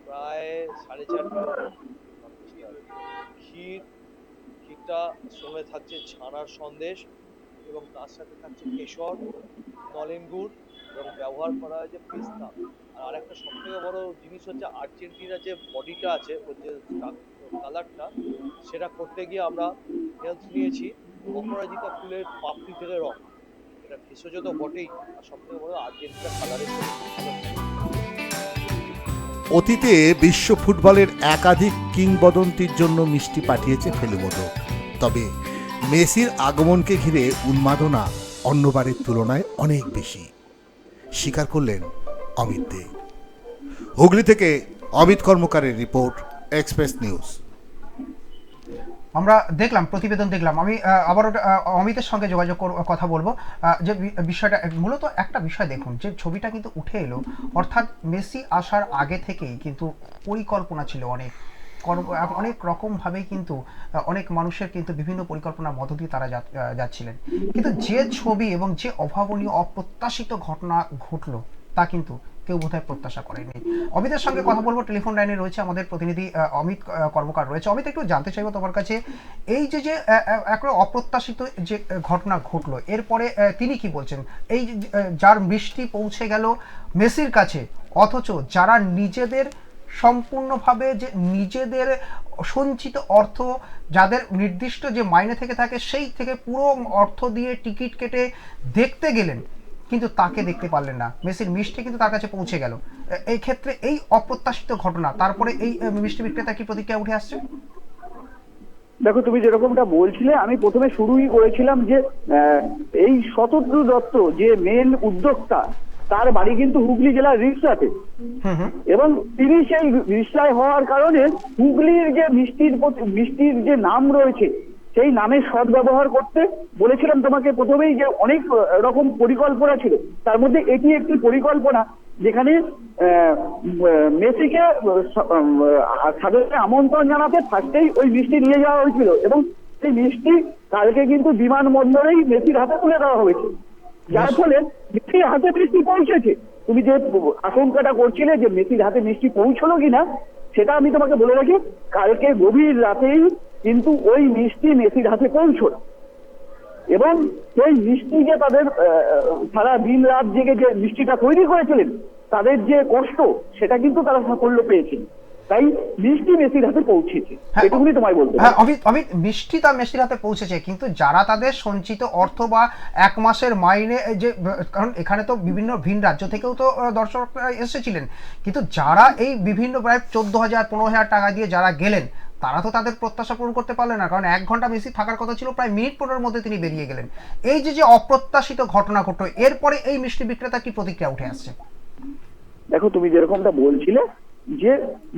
প্রায় 4.5 কিলো ক্ষীরটা সঙ্গে থাকছে ছানার সন্দেশ এবং তার সাথে থাকছে কেশর, নলেন গুড় এবং ব্যবহার করা হয়েছে পেস্তা। আর আরেকটা সব থেকে বড় জিনিস হচ্ছে আর্জেন্টিনার যে বডিটা আছে, ওর যে কালারটা, সেটা করতে গিয়ে আমরা হেল্প নিয়েছি অপরাজিতা ফুলের পাপড়ি থেকে রং। এটা ভেষজ তো বটেই, আর সব থেকে বড় আর্জেন্টিনা কালারের অতীতে বিশ্ব ফুটবলের একাধিক কিংবদন্তির জন্য মিষ্টি পাঠিয়েছে ফেলুমোদক। তবে মেসির আগমনকে ঘিরে উন্মাদনা অন্যবারের তুলনায় অনেক বেশি, স্বীকার করলেন অমিত দে। হুগলি থেকে অমিত কর্মকারের রিপোর্ট, এক্সপ্রেস নিউজ। আমরা দেখলাম, প্রতিবেদন দেখলাম। আমি আবারও অমিতের সঙ্গে যোগাযোগ কথা বলবো। যে বিষয়টা মূলত একটা বিষয় দেখুন, যে ছবিটা কিন্তু উঠে এলো, অর্থাৎ মেসি আসার আগে থেকেই কিন্তু পরিকল্পনা ছিল অনেক রকমভাবেই কিন্তু অনেক মানুষের কিন্তু বিভিন্ন পরিকল্পনার মধ্য দিয়ে তারা যাচ্ছিলেন। কিন্তু যে ছবি এবং যে অভাবনীয় অপ্রত্যাশিত ঘটনা ঘটলো তা কিন্তু কেউ বোধহয় প্রত্যাশা করেনি। অমিতের সঙ্গে কথা বলবো, টেলিফোন লাইনে রয়েছে আমাদের প্রতিনিধি অমিত কর্মকার রয়েছে। অমিত, একটু জানতে চাইবো তোমার কাছে, এই যে একটা অপ্রত্যাশিত যে ঘটনা ঘটলো, এরপরে তিনি কি বলছেন? এই যার মিষ্টি পৌঁছে গেল মেসির কাছে, অথচ যারা নিজেদের সম্পূর্ণভাবে যে নিজেদের সঞ্চিত অর্থ, যাদের নির্দিষ্ট যে মাইনে থেকে থাকে সেই থেকে পুরো অর্থ দিয়ে টিকিট কেটে দেখতে গেলেন, কিন্তু তাকে দেখতে পারলেন না। মেসির মিষ্টি কিন্তু তার কাছে পৌঁছে গেল। এই ক্ষেত্রে এই অপ্রত্যাশিত ঘটনা, তারপরে এই মিষ্টি বিক্রেতা কি প্রতিক্রিয়া উঠে আসছে? দেখো, তুমি যেরকমটা বলছিলে, আমি প্রথমে শুরুই করেছিলাম যে এই শতদ্রু দত্ত যে মেন উদ্যোক্তা, তার বাড়ি কিন্তু হুগলি জেলার রিষড়াতে, এবং তিনি সেই রিষড়ায় হওয়ার কারণে হুগলির যে মিষ্টির যে নাম রয়েছে, সেই নামের সদ্ব্যবহার করতে বলেছিলাম তোমাকে প্রথমেই, যে অনেক রকম পরিকল্পনা ছিল। তার মধ্যে এটি একটি পরিকল্পনা, যেখানে মেসিকে সাদরে আমন্ত্রণ জানাতে ফার্স্টেই ওই মিষ্টি নিয়ে যাওয়া হয়েছিল, এবং সেই মিষ্টি কালকে কিন্তু বিমানবন্দরেই মেসির হাতে তুলে দেওয়া হয়েছে, যার ফলে মেসির হাতে মিষ্টি পৌঁছেছে। তুমি যে আশঙ্কাটা করছিলে যে মেসির হাতে মিষ্টি পৌঁছলো কিনা, সেটা আমি তোমাকে বলে রাখি, কালকে গভীর রাতেই কিন্তু ওই মিষ্টি মেসির হাতে পৌঁছল, এবং সেই মিষ্টি যে তাদের সারা দিন রাত জেগে যে মিষ্টিটা তৈরি করেছিলেন, তাদের যে কষ্ট, সেটা কিন্তু তারা সাফল্য পেয়েছেন। তাই মিষ্টি মেসির হাতে পৌঁছেছে, এটুকুনি তোমায় বলতে। হ্যাঁ অমিত, মিষ্টি তার মেসির হাতে পৌঁছেছে, কিন্তু যারা তাদের সঞ্চিত অর্থ বা এক মাসের মাইনে, যে কারণ এখানে তো বিভিন্ন ভিন রাজ্য থেকেও তো দর্শক এসেছিলেন, কিন্তু যারা এই বিভিন্ন প্রায় 14,000 15,000 টাকা দিয়ে যারা গেলেন, তারা তো তাদের প্রত্যাশা পূরণ করতে পারলেন না, কারণ 1 ঘন্টা মেসি থাকার কথা ছিল, প্রায় মিনিট 15-এর মধ্যে তিনি বেরিয়ে গেলেন। এই যে অপ্রত্যাশিত ঘটনা ঘটলো, এরপরে এই মিষ্টি বিক্রেতা কি প্রতিক্রিয়া উঠে আসছে? দেখো, তুমি যেরকমটা বলছিলে যে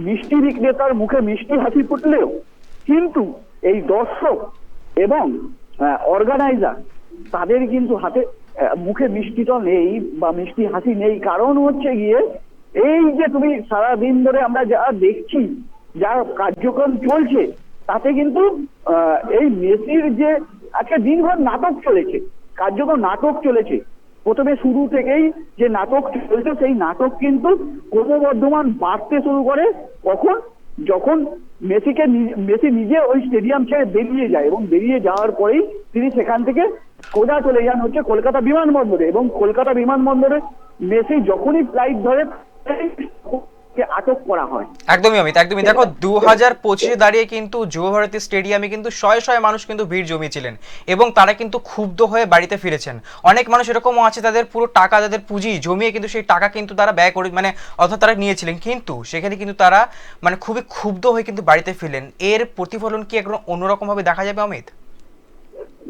মিষ্টি বিক্রেতার মুখে মিষ্টি হাসি ফুটলেও কিন্তু এই দর্শক এবং অর্গানাইজার, তাদের কিন্তু হাতে মুখে মিষ্টিটা নেই বা মিষ্টি হাসি নেই। কারণ হচ্ছে গিয়ে এই যে তুমি সারাদিন ধরে আমরা যা দেখছি, যা কার্যক্রম চলছে, তাতে কিন্তু এই মেসির যে একটা দিনভর নাটক চলেছে, কার্যক্রম নাটক চলেছে। প্রথমে শুরু থেকেই যে নাটক চলছে, সেই নাটক কিন্তু ক্রমবর্ধমান বাড়তে শুরু করে কখন, যখন মেসি নিজে ওই স্টেডিয়াম ছেড়ে বেরিয়ে যায়, এবং বেরিয়ে যাওয়ার পরেই তিনি সেখান থেকে সোজা চলে যান হচ্ছে কলকাতা বিমানবন্দরে, এবং কলকাতা বিমানবন্দরে মেসি যখনই ফ্লাইট ধরে আটক করা হয়। একদমই অমিত, একদমই। দেখো, 2025 দাঁড়িয়ে কিন্তু যুবভারতী স্টেডিয়ামে কিন্তু শয়ে শয়ে মানুষ কিন্তু ভিড় জমিয়েছিলেন, এবং তারা কিন্তু ক্ষুব্ধ হয়ে বাড়িতে ফিরেছেন। অনেক মানুষ এরকমও আছে, তাদের পুরো টাকা, তাদের পুঁজি জমিয়ে কিন্তু সেই টাকা কিন্তু তারা ব্যয় করে, মানে অর্থাৎ তারা নিয়েছিলেন, কিন্তু সেখানে কিন্তু তারা মানে খুবই ক্ষুব্ধ হয়ে কিন্তু বাড়িতে ফিরলেন। এর প্রতিফলন কি একদম অন্যরকম ভাবে দেখা যাবে অমিত?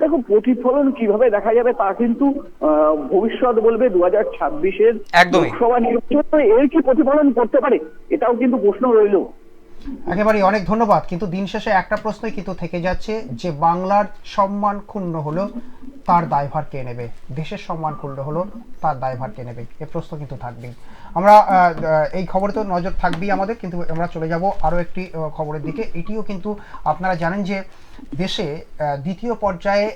দেখো, প্রতিফলন কিভাবে দেখা যাবে তা কিন্তু ভবিষ্যৎ বলবে। 2026-এর লোকসভা নির্বাচনে এর কি প্রতিফলন করতে পারে, এটাও কিন্তু প্রশ্ন রইল। একেবারে অনেক ধন্যবাদ। কিন্তু দিন শেষে একটা প্রশ্নই কিন্তু থেকে যাচ্ছে, যে বাংলার সম্মান ক্ষুণ্ণ হলো, তার দায়ভার কে নেবে? দেশের সম্মান ক্ষুণ্ণ হলো, তার দায়ভার কে নেবে? এ প্রশ্ন কিন্তু থাকবেই। আমরা এই খবরে তো নজর থাকবেই আমাদের, কিন্তু আমরা চলে যাব আরও একটি খবরের দিকে। এটিও কিন্তু আপনারা জানেন যে দেশে দ্বিতীয় পর্যায়ে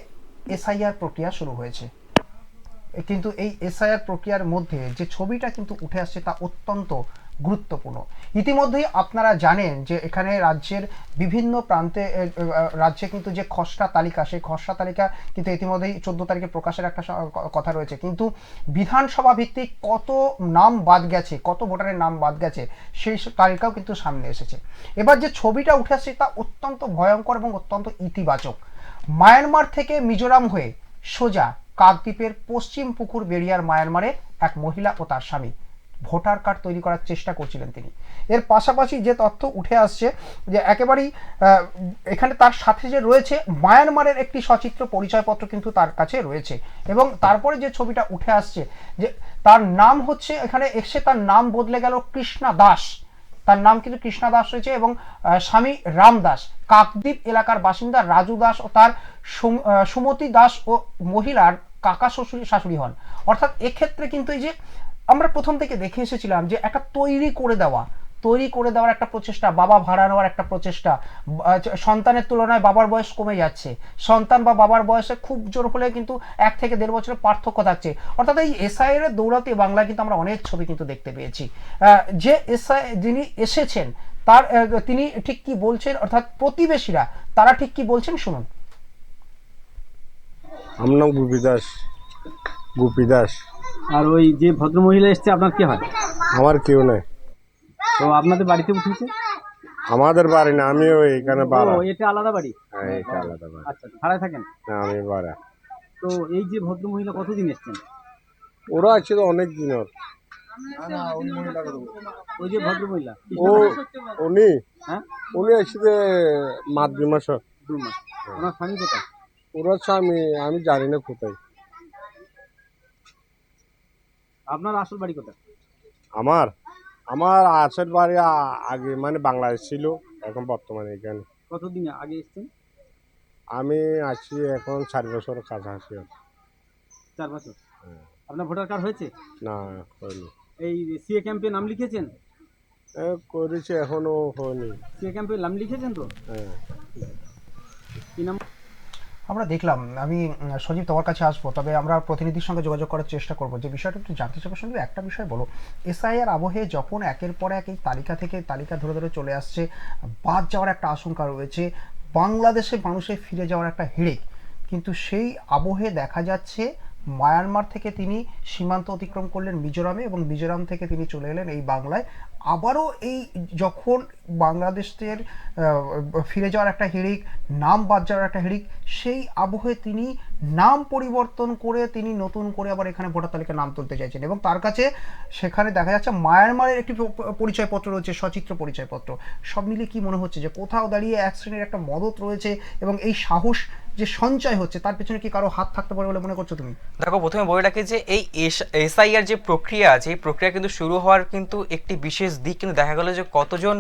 এসআইআর প্রক্রিয়া শুরু হয়েছে, কিন্তু এই এসআইআর প্রক্রিয়ার মধ্যে যে ছবিটা কিন্তু উঠে আসছে তা অত্যন্ত গুরুত্বপূর্ণ। ইতিমধ্যেই আপনারা জানেন যে এখানে রাজ্যের বিভিন্ন প্রান্তে রাজ্যে কিন্তু যে খসড়া তালিকা, সেই খসড়া তালিকা কিন্তু ইতিমধ্যেই 14 তারিখে প্রকাশের একটা কথা রয়েছে, কিন্তু বিধানসভা ভিত্তিক কত নাম বাদ গেছে, কত ভোটারের নাম বাদ গেছে সেই তালিকাও কিন্তু সামনে এসেছে। এবার যে ছবিটা উঠে আসছে তা অত্যন্ত ভয়ঙ্কর এবং অত্যন্ত ইতিবাচক। মায়ানমার থেকে মিজোরাম হয়ে সোজা কাকদ্বীপের পশ্চিম পুকুর বেড়িয়ার মায়ানমারে এক মহিলা ও তার স্বামী ভোটার কার্ড তৈরি করার চেষ্টা করছিলেন তিনি। এর পাশাপাশি যে তথ্য উঠে আসছে যে একেবারেই এখানে তার সাথে যে রয়েছে মায়ানমারের একটি সচিত্র পরিচয়পত্র কিন্তু তার কাছে রয়েছে। এবং তারপরে যে ছবিটা উঠে আসছে যে তার নাম হচ্ছে, এখানে এসে তার নাম বদলে গেল কৃষ্ণা দাস, তার নাম কিন্তু কৃষ্ণা দাস রয়েছে এবং স্বামী রাম দাস, কাকদ্বীপ এলাকার বাসিন্দা রাজু দাস ও তার সুমতি দাস ও মহিলার কাকা শাশুড়ি হন। অর্থাৎ এক্ষেত্রে কিন্তু এই যে আমরা প্রথম থেকে দেখে এসেছিলাম যে একটা তৈরি করে দেওয়ার একটা প্রচেষ্টা, বাবা ভাড়া নেওয়ার একটা প্রচেষ্টা, সন্তানের তুলনায় বাবার বয়স কমে যাচ্ছে, সন্তান বা বাবার বয়সে খুব জোর হলে কিন্তু 1 থেকে 1.5 বছরের পার্থক্য থাকছে। অর্থাৎ এই এসআইয়ের দৌড়াতে বাংলায় কিন্তু আমরা অনেক ছবি কিন্তু দেখতে পেয়েছি। যে এসআই যিনি এসেছেন তার তিনি ঠিক কি বলছেন, অর্থাৎ প্রতিবেশীরা তারা ঠিক কি বলছেন শুনুন। আমার নাম গুপি দাস। আর ওই যে ভদ্রমহিলা এসছে আপনার কি হয়? আমার কেউ নেই। তো আপনাদের বাড়িতে উঠেছে? আমাদের বাড়ি না, আমি ওই এখানে ভাড়া। ও, এটা আলাদা বাড়ি? হ্যাঁ, এটা আলাদা বাড়ি। আচ্ছা, ভাড়ায় থাকেন? না, আমি ভাড়া। তো এই যে ভদ্রমহিলা কতদিন এসছেন? ওরা আছে তো অনেক দিন। ওই যে ভদ্রমহিলা উনি আসছে মাস 2 মাস। 2 মাস। ওনার স্বামী কোথায়? ওরা স্বামী আমি জানি না কোথায়। আপনার আসল বাড়ি কোথায়? আমার আসল বাড়ি আগে মানে বাংলাদেশ ছিল, এখন বর্তমানে এখানে। কতদিন আগে এসছেন? আমি আসছি এখন 4 বছর কাছাকাছি। 4 বছর। আপনার ভোটার কার্ড হয়েছে? না, হয়নি। এই সিএ ক্যাম্পে নাম লিখেছেন? করেছি, এখনো হয়নি। সিএ ক্যাম্পে নাম লিখেছেন তো? হ্যাঁ। কি নাম? আমরা দেখলাম, আমি সজীব তোমার কাছে আসবো, তবে আমরা প্রতিনিধির সঙ্গে যোগাযোগ করার চেষ্টা করবো। যে বিষয়টা একটু জানতে চাইবো শুধু একটা বিষয় বলো, এসআইআর আবহে যখন একের পর এক এই তালিকা ধরে ধরে চলে আসছে, বাদ যাওয়ার একটা আশঙ্কা রয়েছে, বাংলাদেশে মানুষের ফিরে যাওয়ার একটা হিড়িক, কিন্তু সেই আবহে দেখা যাচ্ছে মায়ানমার থেকে তিনি সীমান্ত অতিক্রম করলেন মিজোরামে এবং মিজোরাম থেকে তিনি চলে এলেন এই বাংলায়। আবারও এই যখন বাংলাদেশের ফিরে যাওয়ার একটা হিড়িক, নাম বাদ যাওয়ার একটা হিড়িক, সেই আবহে তিনি নাম পরিবর্তন করে তিনি নতুন করে আবার এখানে ভোটার তালিকায় নাম তুলতে চাইছেন এবং তার কাছে সেখানে দেখা যাচ্ছে মায়ানমারের একটি পরিচয়পত্র রয়েছে, সচিত্র পরিচয়পত্র। সব মিলিয়ে কি মনে হচ্ছে যে কোথাও দাঁড়িয়ে এক শ্রেণীর একটা মদত রয়েছে এবং এই সাহস যে সঞ্চয় হচ্ছে তার পেছনে কি কারো হাত থাকতে পারে বলে মনে করছো তুমি? দেখো, প্রথমে বলে রাখি যে এই এসআইআর যে প্রক্রিয়া আছে, এই প্রক্রিয়া কিন্তু শুরু হওয়ার কিন্তু একটি বিশেষ দিক কিন্তু দেখা গেল যে কতজন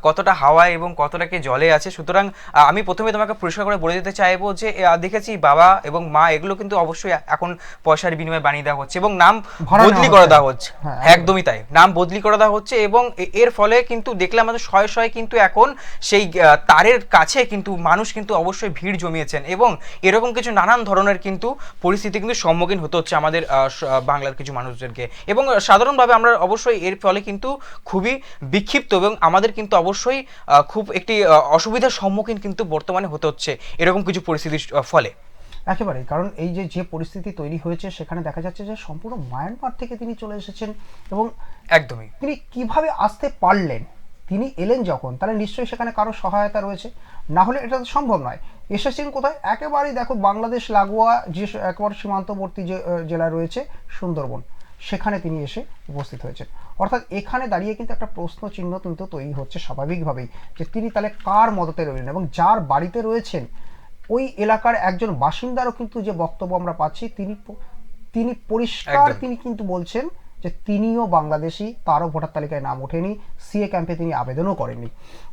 কতটা হাওয়ায় এবং কতটাকে জলে আছে। সুতরাং আমি প্রথমে তোমাকে পরিষ্কার করে বলে দিতে চাইবো যে দেখেছি বাবা এবং মা এগুলো কিন্তু অবশ্যই এখন পয়সার বিনিময়ে বানিয়ে দেওয়া হচ্ছে এবং নাম বদলি করে দেওয়া হচ্ছে। একদমই তাই, নাম বদলি করে দেওয়া হচ্ছে এবং এর ফলে কিন্তু দেখলাম আমাদের শয়ে শয়ে কিন্তু এখন সেই তারের কাছে কিন্তু মানুষ কিন্তু অবশ্যই ভিড় জমিয়েছেন এবং এরকম কিছু নানান ধরনের কিন্তু পরিস্থিতি কিন্তু সম্মুখীন হতে হচ্ছে আমাদের বাংলার কিছু মানুষদেরকে এবং সাধারণভাবে আমরা অবশ্যই এর ফলে কিন্তু খুবই বিক্ষিপ্ত এবং আমাদের কিন্তু অবশ্যই খুব একটি অসুবিধার সম্মুখীন কিন্তু বর্তমানে হতে হচ্ছে এরকম কিছু পরিস্থিতির ফলে। একেবারে, কারণ এই যে পরিস্থিতি তৈরি হয়েছে সেখানে দেখা যাচ্ছে যে সম্পূর্ণ মায়ানমার থেকে তিনি চলে এসেছেন এবং একদমই তিনি কিভাবে আসতে পারলেন, তিনি এলেন যখন, তাহলে নিশ্চয়ই সেখানে কারো সহায়তা রয়েছে, না হলে এটা তো সম্ভব নয়। এসেছেন কোথায়? একেবারেই দেখো বাংলাদেশ লাগোয়া যে একেবারে সীমান্তবর্তী যে জেলা রয়েছে সুন্দরবন, সেখানে তিনি এসে উপস্থিত হয়েছেন। অর্থাৎ এখানে দাঁড়িয়ে কিন্তু একটা প্রশ্ন চিহ্ন কিন্তু তৈরি হচ্ছে স্বাভাবিকভাবেই যে তিনি তাহলে কার মদতে রইলেন এবং যার বাড়িতে রয়েছেন ওই এলাকার একজন বাসিন্দারও কিন্তু যে বক্তব্য আমরা পাচ্ছি তিনি পরিষ্কার তিনি কিন্তু বলছেন যে তিনিও বাংলাদেশি, তারও ভোটার তালিকায় নাম ওঠেনি, সিএ ক্যাম্পে তিনি আবেদনও করেননি।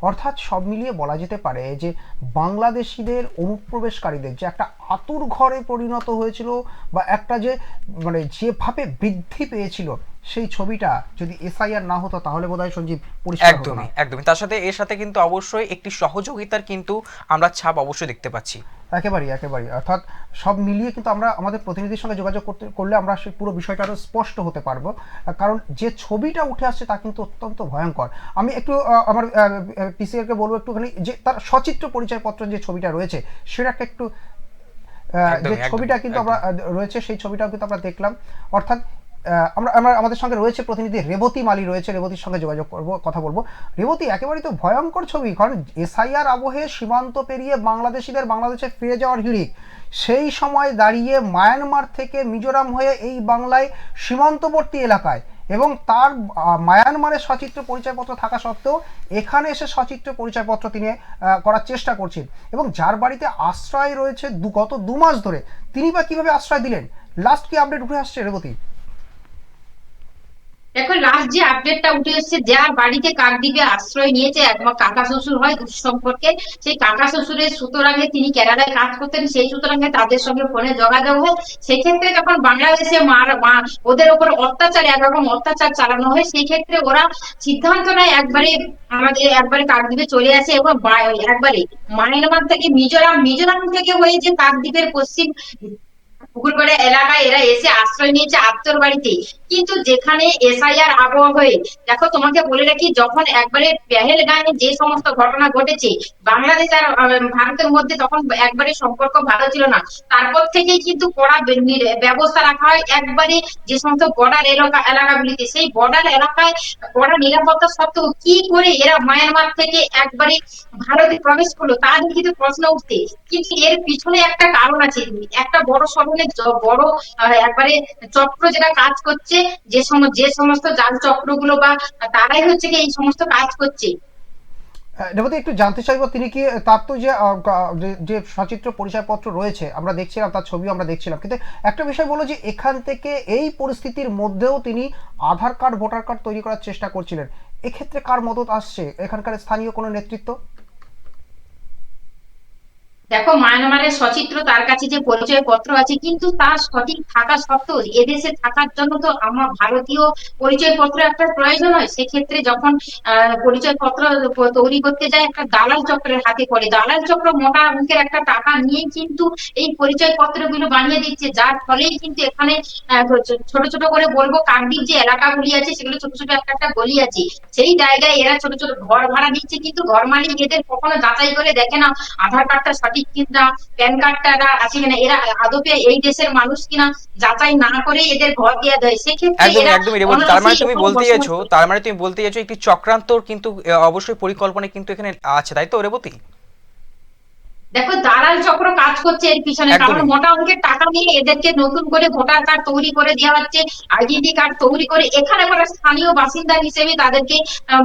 অর্থাৎ সব মিলিয়ে বলা যেতে পারে যে বাংলাদেশিদের অনুপ্রবেশকারীদের যে একটা আতুর ঘরে পরিণত হয়েছিল বা একটা যে মানে যেভাবে বৃদ্ধি পেয়েছিল সেই ছবিটা যদি এসআইআর না হতো তাহলে বোধহয় সঞ্জীব পরিষ্কার হতো না। একদমই একদমই তার সাথে এর সাথে কিন্তু অবশ্যই একটি সহযোগিতার কিন্তু আমরা ছাপ অবশ্যই দেখতে পাচ্ছি। একেবারেই অর্থাৎ সব মিলিয়ে কিন্তু আমরা আমাদের প্রতিনিধির সঙ্গে যোগাযোগ করলে আমরা সেই পুরো বিষয়টা আরও স্পষ্ট হতে পারবো, কারণ যে ছবিটা উঠে আসছে তা কিন্তু অত্যন্ত ভয়ঙ্কর। আমি একটু আমার পিসিআরকে বলবো একটুখানি যে তার সচিত্র পরিচয়পত্র যে ছবিটা রয়েছে সেটা একটু যে ছবিটা কিন্তু আমরা রয়েছে সেই ছবিটাও কিন্তু আমরা দেখলাম। অর্থাৎ আমরা আমাদের সঙ্গে রয়েছে প্রতিনিধি রেবতী মালি রয়েছে, রেবতীর সঙ্গে যোগাযোগ করব, কথা বলবো। রেবতী, একেবারেই তো ভয়ঙ্কর ছবি, কারণ এসআইআর আবহে সীমান্ত পেরিয়ে বাংলাদেশিদের বাংলাদেশে ফিরে যাওয়ার হিড়িক, সেই সময় দাঁড়িয়ে মায়ানমার থেকে মিজোরাম হয়ে এই বাংলায় সীমান্তবর্তী এলাকায়, এবং তার মায়ানমারের সচিত্র পরিচয়পত্র থাকা সত্ত্বেও এখানে এসে সচিত্র পরিচয়পত্র তিনি করার চেষ্টা করছেন, এবং যার বাড়িতে আশ্রয় রয়েছে গত 2 মাস ধরে, তিনি বা কিভাবে আশ্রয় দিলেন? লাস্ট কি আপডেট উঠে আসছে রেবতী? দেখো, লাস্ট যে আপডেটটা উঠে এসেছে, যার বাড়িতে কাকদ্বীপে আশ্রয় নিয়েছে একবার কাকা শ্বশুর হয় সম্পর্কে, সেই কাকা শ্বশুরের সুতরাঙে তিনি কেরালায় কাজ করতেন, সেই সুতরাঙে তাদের সঙ্গে ফোনে যোগাযোগ হয়। সেক্ষেত্রে যখন বাংলাদেশে ওদের ওপর অত্যাচার, একরকম অত্যাচার চালানো হয়, সেই ক্ষেত্রে ওরা সিদ্ধান্ত নেয় একবারে কাকদ্বীপে চলে আসে, এবং একবারে মায়ানমার থেকে মিজোরাম থেকে হয়ে যে কাকদ্বীপের পশ্চিম পুকুরপাড়া এলাকায় এরা এসে আশ্রয় নিয়েছে আত্মর বাড়িতে। কিন্তু যেখানে এসআইআর আবহাওয়া হয়ে, দেখো তোমাকে বলে রাখি, যখন একবারে পেহেলগাঁয়ে যে সমস্ত ঘটনা ঘটেছে, বাংলাদেশ আর ভারতের মধ্যে তখন একবারে সম্পর্ক ভালো ছিল না। তারপর থেকেই কিন্তু কড়া ব্যবস্থা রাখা হয় একবারে যে সমস্ত বর্ডার এলাকাগুলিতে, সেই বর্ডার এলাকায় কড়া নিরাপত্তা সত্ত্বেও কি করে এরা মায়ানমার থেকে একবারে ভারতে প্রবেশ করলো, তা নিয়ে কিন্তু প্রশ্ন উঠতে। কিন্তু এর পিছনে একটা কারণ আছে, একটা বড় ধরনের বড় একবারে চক্র যেটা কাজ করছে, যে সমস্ত জাল চক্রগুলো বা তারাই হচ্ছে কি এই সমস্ত কাজ করছে। রেবতী, একটু জানতে চাইবো, তিনি কি তার তো যে সচিত্র পরিচয়পত্র রয়েছে আমরা দেখছিলাম, তার ছবিও আমরা দেখছিলাম, কিন্তু একটা বিষয় বলো যে এখান থেকে এই পরিস্থিতির মধ্যেও তিনি আধার কার্ড, ভোটার কার্ড তৈরি করার চেষ্টা করছিলেন, এক্ষেত্রে কার মদত আসছে? এখানকার স্থানীয় কোনো নেতৃত্ব? দেখো, মায়ানমারের সচিত্র তার কাছে যে পরিচয় পত্র আছে, কিন্তু তার সঠিক থাকা সত্ত্বেও এদেশে থাকার জন্য তো আমার ভারতীয় পরিচয় পত্র একটা প্রয়োজন হয়। সেক্ষেত্রে যখন পরিচয় পত্র তৈরি করতে যায়, একটা দালাল চক্রের হাতে পড়ে। দালাল চক্র মোটা অঙ্কের একটা টাকা নিয়ে কিন্তু এই পরিচয় পত্রগুলো বানিয়ে দিচ্ছে, যার ফলেই কিন্তু এখানে ছোট ছোট করে বলবো, কাকদ্বীপ যে এলাকাগুলি আছে সেগুলো ছোট ছোট একটা গলি আছে, সেই জায়গায় এরা ছোট ছোট ঘর ভাড়া দিচ্ছে, কিন্তু ঘর মালিক এদের কখনো যাচাই করে দেখে না আধার কার্ডটা সঠিক কিনা, প্যান কার্ডটা আছে কিনা, এরা আদপে এই দেশের মানুষ কিনা যাচাই না করে এদের ঘর দেওয়া দেয়। সেক্ষেত্রে একদমই তার মানে তুমি বলতে চাইছো একটি চক্রান্তর কিন্তু অবশ্যই পরিকল্পনা কিন্তু এখানে আছে, তাই তো রেবতী? দেখো, দালাল চক্র কাজ করছে এর পিছনে, কারণ মোটা অঙ্কের টাকা নিয়ে এদেরকে নতুন করে ভোটার কার্ড তৈরি করে দেওয়া হচ্ছে, আইডেন্টি কার্ড তৈরি করে এখানে করে স্থানীয় বাসিন্দা হিসেবে তাদেরকে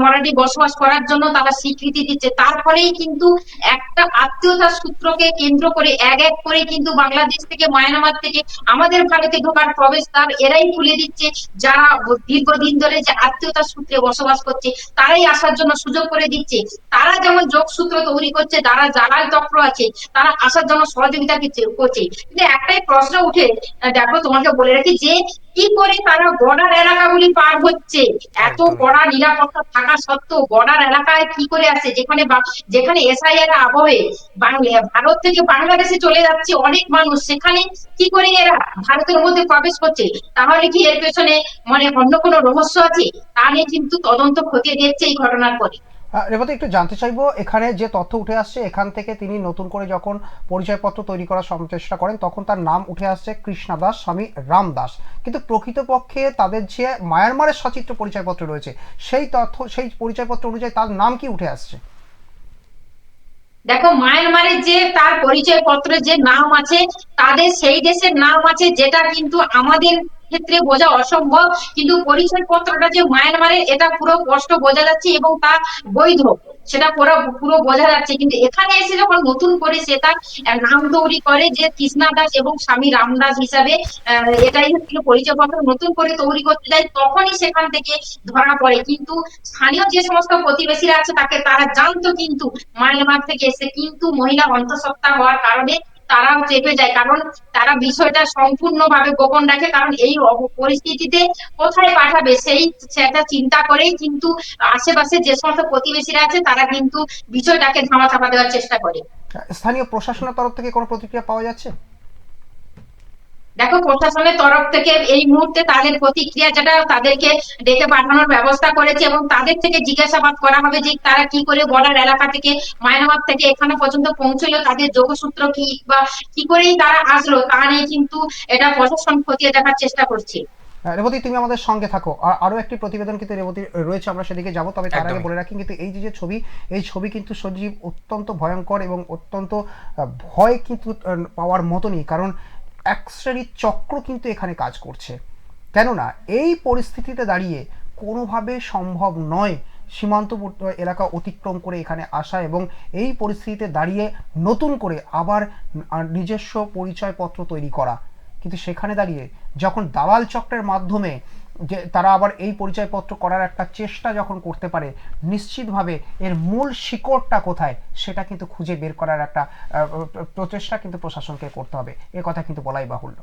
মারাঠি বসবাস করার জন্য তারা স্বীকৃতি দিচ্ছে। তার ফলেই কিন্তু একটা আত্মীয়তার সূত্রকে কেন্দ্র করে এক এক করে কিন্তু বাংলাদেশ থেকে, মায়ানমার থেকে আমাদের ভারতে ঢোকার প্রবেশদ্বার এরাই খুলে দিচ্ছে। যারা দীর্ঘদিন ধরে যে আত্মীয়তার সূত্রে বসবাস করছে তারাই আসার জন্য সুযোগ করে দিচ্ছে। তারা যেমন যোগসূত্র তৈরি করছে, যারা দালাল চক্র আছে তারা আসার জন্য সহযোগিতা করছে। কিন্তু একটাই প্রশ্ন উঠে, দেখো তোমাকে বলে রাখি, যে কি করে তারা বর্ডার এলাকাগুলি পার হচ্ছে, এত কড়া নিরাপত্তা থাকা সত্ত্বেও বর্ডার এলাকায় কি করে আসে, যেখানে এসআইআর আবহে ভারত থেকে বাংলাদেশে চলে যাচ্ছে অনেক মানুষ, সেখানে কি করে এরা ভারতের মধ্যে প্রবেশ করছে? তাহলে কি এর পেছনে অন্য কোনো রহস্য আছে? তা নিয়ে কিন্তু তদন্ত খতিয়ে দেখছে এই ঘটনার পরে। রেবতী, একটু জানতে চাইবো, এখানে যে তথ্য উঠে আসছে, এখান থেকে তিনি নতুন করে যখন পরিচয়পত্র তৈরি করার চেষ্টা করেন তখন তার নাম উঠে আসছে কৃষ্ণা দাস, স্বামী রাম দাস, কিন্তু প্রকৃতপক্ষে তাদের যে মায়ানমারের সচিত্র পরিচয়পত্র রয়েছে সেই পরিচয়পত্র অনুযায়ী তার নাম কি উঠে আসছে? দেখো, মায়ানমারের যে তার পরিচয় পত্রে যে নাম আছে, তাদের সেই দেশের নাম আছে, যেটা কিন্তু আমাদের ক্ষেত্রে বোঝা অসম্ভব, কিন্তু পরিচয় পত্রটা যে মায়ানমারের এটা পুরো স্পষ্ট বোঝা যাচ্ছে এবং তা বৈধ, সেটা পুরো বোঝা যাচ্ছে। কিন্তু এখানে এসে যখন নতুন করে সে তার নাম তৈরি করে যে কৃষ্ণা দাস এবং স্বামী রামদাস হিসাবে, এটাই হচ্ছিল পরিচয় পত্র, নতুন করে তৈরি করতে যায়, তখনই সেখান থেকে ধরা পড়ে। কিন্তু স্থানীয় যে সমস্ত প্রতিবেশীরা আছে তারা জানতো কিন্তু মায়ানমার থেকে এসে, কিন্তু মহিলা অন্তঃসত্ত্বা হওয়ার কারণে তারাও চেপে যায়, কারণ তারা বিষয়টা সম্পূর্ণভাবে গোপন রাখে, কারণ এই পরিস্থিতিতে কোথায় পাঠাবে সেটা চিন্তা করেই কিন্তু আশেপাশে যে সমস্ত প্রতিবেশীরা আছে তারা কিন্তু বিষয়টাকে ধামাচাপা দেওয়ার চেষ্টা করে। স্থানীয় প্রশাসনের তরফ থেকে কোনো প্রতিক্রিয়া পাওয়া যাচ্ছে? দেখো, প্রশাসনের তরফ থেকে এই মুহূর্তে তাদের প্রতিক্রিয়া যেটা, তাদেরকে ডেকে পাঠানোর ব্যবস্থা করেছে এবং তাদের থেকে জিজ্ঞাসাবাদ করা হবে যে তারা কি করে বর্ডার এলাকা থেকে মায়ানমার থেকে এখানে পর্যন্ত পৌঁছলো, তাদের যোগসূত্র কি বা কি করেই তারা আসলো, তা নিয়ে কিন্তু এটা প্রশাসন খতিয়ে দেখার চেষ্টা করছে। রেবতী, তুমি আমাদের সঙ্গে থাকো। আরো একটি প্রতিবেদন কিন্তু রেবতী রয়েছে, আমরা সেদিকে যাব। তবে তার আগে বলে রাখি, কিন্তু এই যে ছবি, এই ছবি কিন্তু সজীব অত্যন্ত ভয়ঙ্কর এবং অত্যন্ত ভয় কিন্তু পাওয়ার মতনই, কারণ এক শ্রেণীর চক্র কিন্তু এখানে কাজ করছে। কেননা এই পরিস্থিতিতে দাঁড়িয়ে কোনোভাবে সম্ভব নয় সীমান্তবর্তী এলাকা অতিক্রম করে এখানে আসা, এবং এই পরিস্থিতিতে দাঁড়িয়ে নতুন করে আবার নিজস্ব পরিচয়পত্র তৈরি করা। কিন্তু সেখানে দাঁড়িয়ে যখন দালাল চক্রের মাধ্যমে যে তারা আবার এই পরিচয়পত্র করার একটা চেষ্টা যখন করতে পারে, নিশ্চিতভাবে এর মূল শিকড়টা কোথায় সেটা কিন্তু খুঁজে বের করার একটা প্রচেষ্টা কিন্তু প্রশাসনকে করতে হবে, এ কথা কিন্তু বলাই বাহুল্য।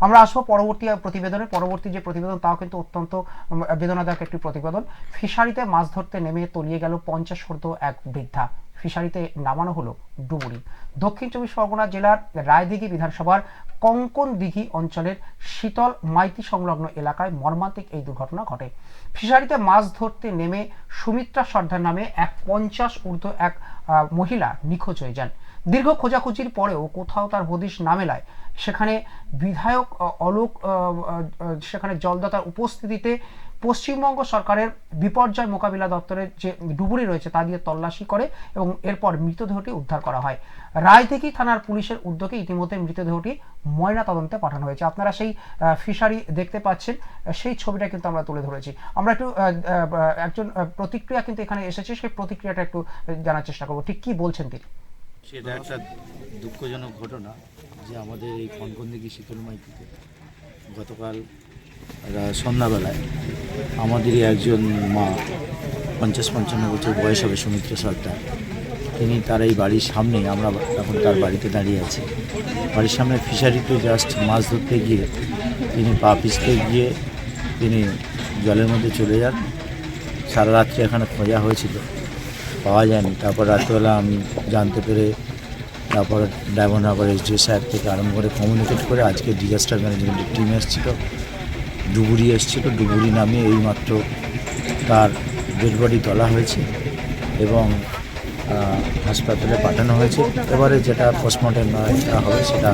আমরা আসবো পরবর্তী প্রতিবেদনে। পরবর্তী যে প্রতিবেদন তাও কিন্তু অত্যন্ত বেদনাদায়ক একটি প্রতিবেদন। ফিশারিতে মাছ ধরতে নেমে তলিয়ে গেল 50 ঊর্ধ্ব এক বৃদ্ধা। ফিশারিতে নামানো হলো ডুবুরি। দক্ষিণ 24 পরগনা জেলার রায়দিঘি বিধানসভার কঙ্কন দিঘি অঞ্চলের শীতল মাইতি সংলগ্ন এলাকায় মর্মান্তিক এই দুর্ঘটনা ঘটে। ফিশারিতে মাছ ধরতে নেমে সুমিত্রা সর্দার নামে এক 50 ঊর্ধ্ব এক মহিলা নিখোঁজ হয়ে যান। দীর্ঘ খোঁজাখুঁজির পরেও কোথাও তার হদিশ না মেলায় সেখানে বিধায়ক অলোক সেখানে জলদাতার উপস্থিতিতে পশ্চিমবঙ্গ সরকারের বিপর্যয় মোকাবিলা দপ্তরের যে ডুবুরি রয়েছে তা দিয়ে তল্লাশি করে এবং এরপর মৃতদেহটি উদ্ধার করা হয়। রায়দিঘি থানার পুলিশের উদ্যোগে ইতিমধ্যে মৃতদেহটি ময়না তদন্তে পাঠানো হয়েছে। আপনারা সেই ফিশারি দেখতে পাচ্ছেন, সেই ছবিটা কিন্তু আমরা তুলে ধরেছি। আমরা একটু একজন প্রতিক্রিয়া কিন্তু এখানে এসেছে, সেই প্রতিক্রিয়াটা একটু জানার চেষ্টা করবো, ঠিক কি বলছেন তিনি। সেটা একটা দুঃখজনক ঘটনা যে আমাদের এই কনকনদিঘি শীতলমাইতিতে গতকাল সন্ধ্যাবেলায় আমাদেরই একজন মা, 50-55 বছর বয়স হবে, সুমিত্রা সর্দার, তিনি তার এই বাড়ির সামনেই, আমরা এখন তার বাড়িতে দাঁড়িয়ে আছি, বাড়ির সামনে ফিশারিতে জাস্ট মাছ ধরতে গিয়ে তিনি পা পিছতে গিয়ে তিনি জলের মধ্যে চলে যান। সারা রাত্রি এখানে খোঁজা হয়েছিল, পাওয়া যায়নি। তারপর রাত্রিবেলা আমি জানতে পেরে তারপর ডায়মন্ডহারবার এসডিও সাহেব থেকে আরম্ভ করে কমিউনিকেট করে আজকে ডিজাস্টার ম্যানেজমেন্টের টিম এসেছিল, ডুবুরি এসেছিল, ডুবুরি নামিয়ে এইমাত্র তার ডেড বডি তোলা হয়েছে এবং হাসপাতালে পাঠানো হয়েছে। এবারে যেটা পোস্টমর্টেম হবে সেটা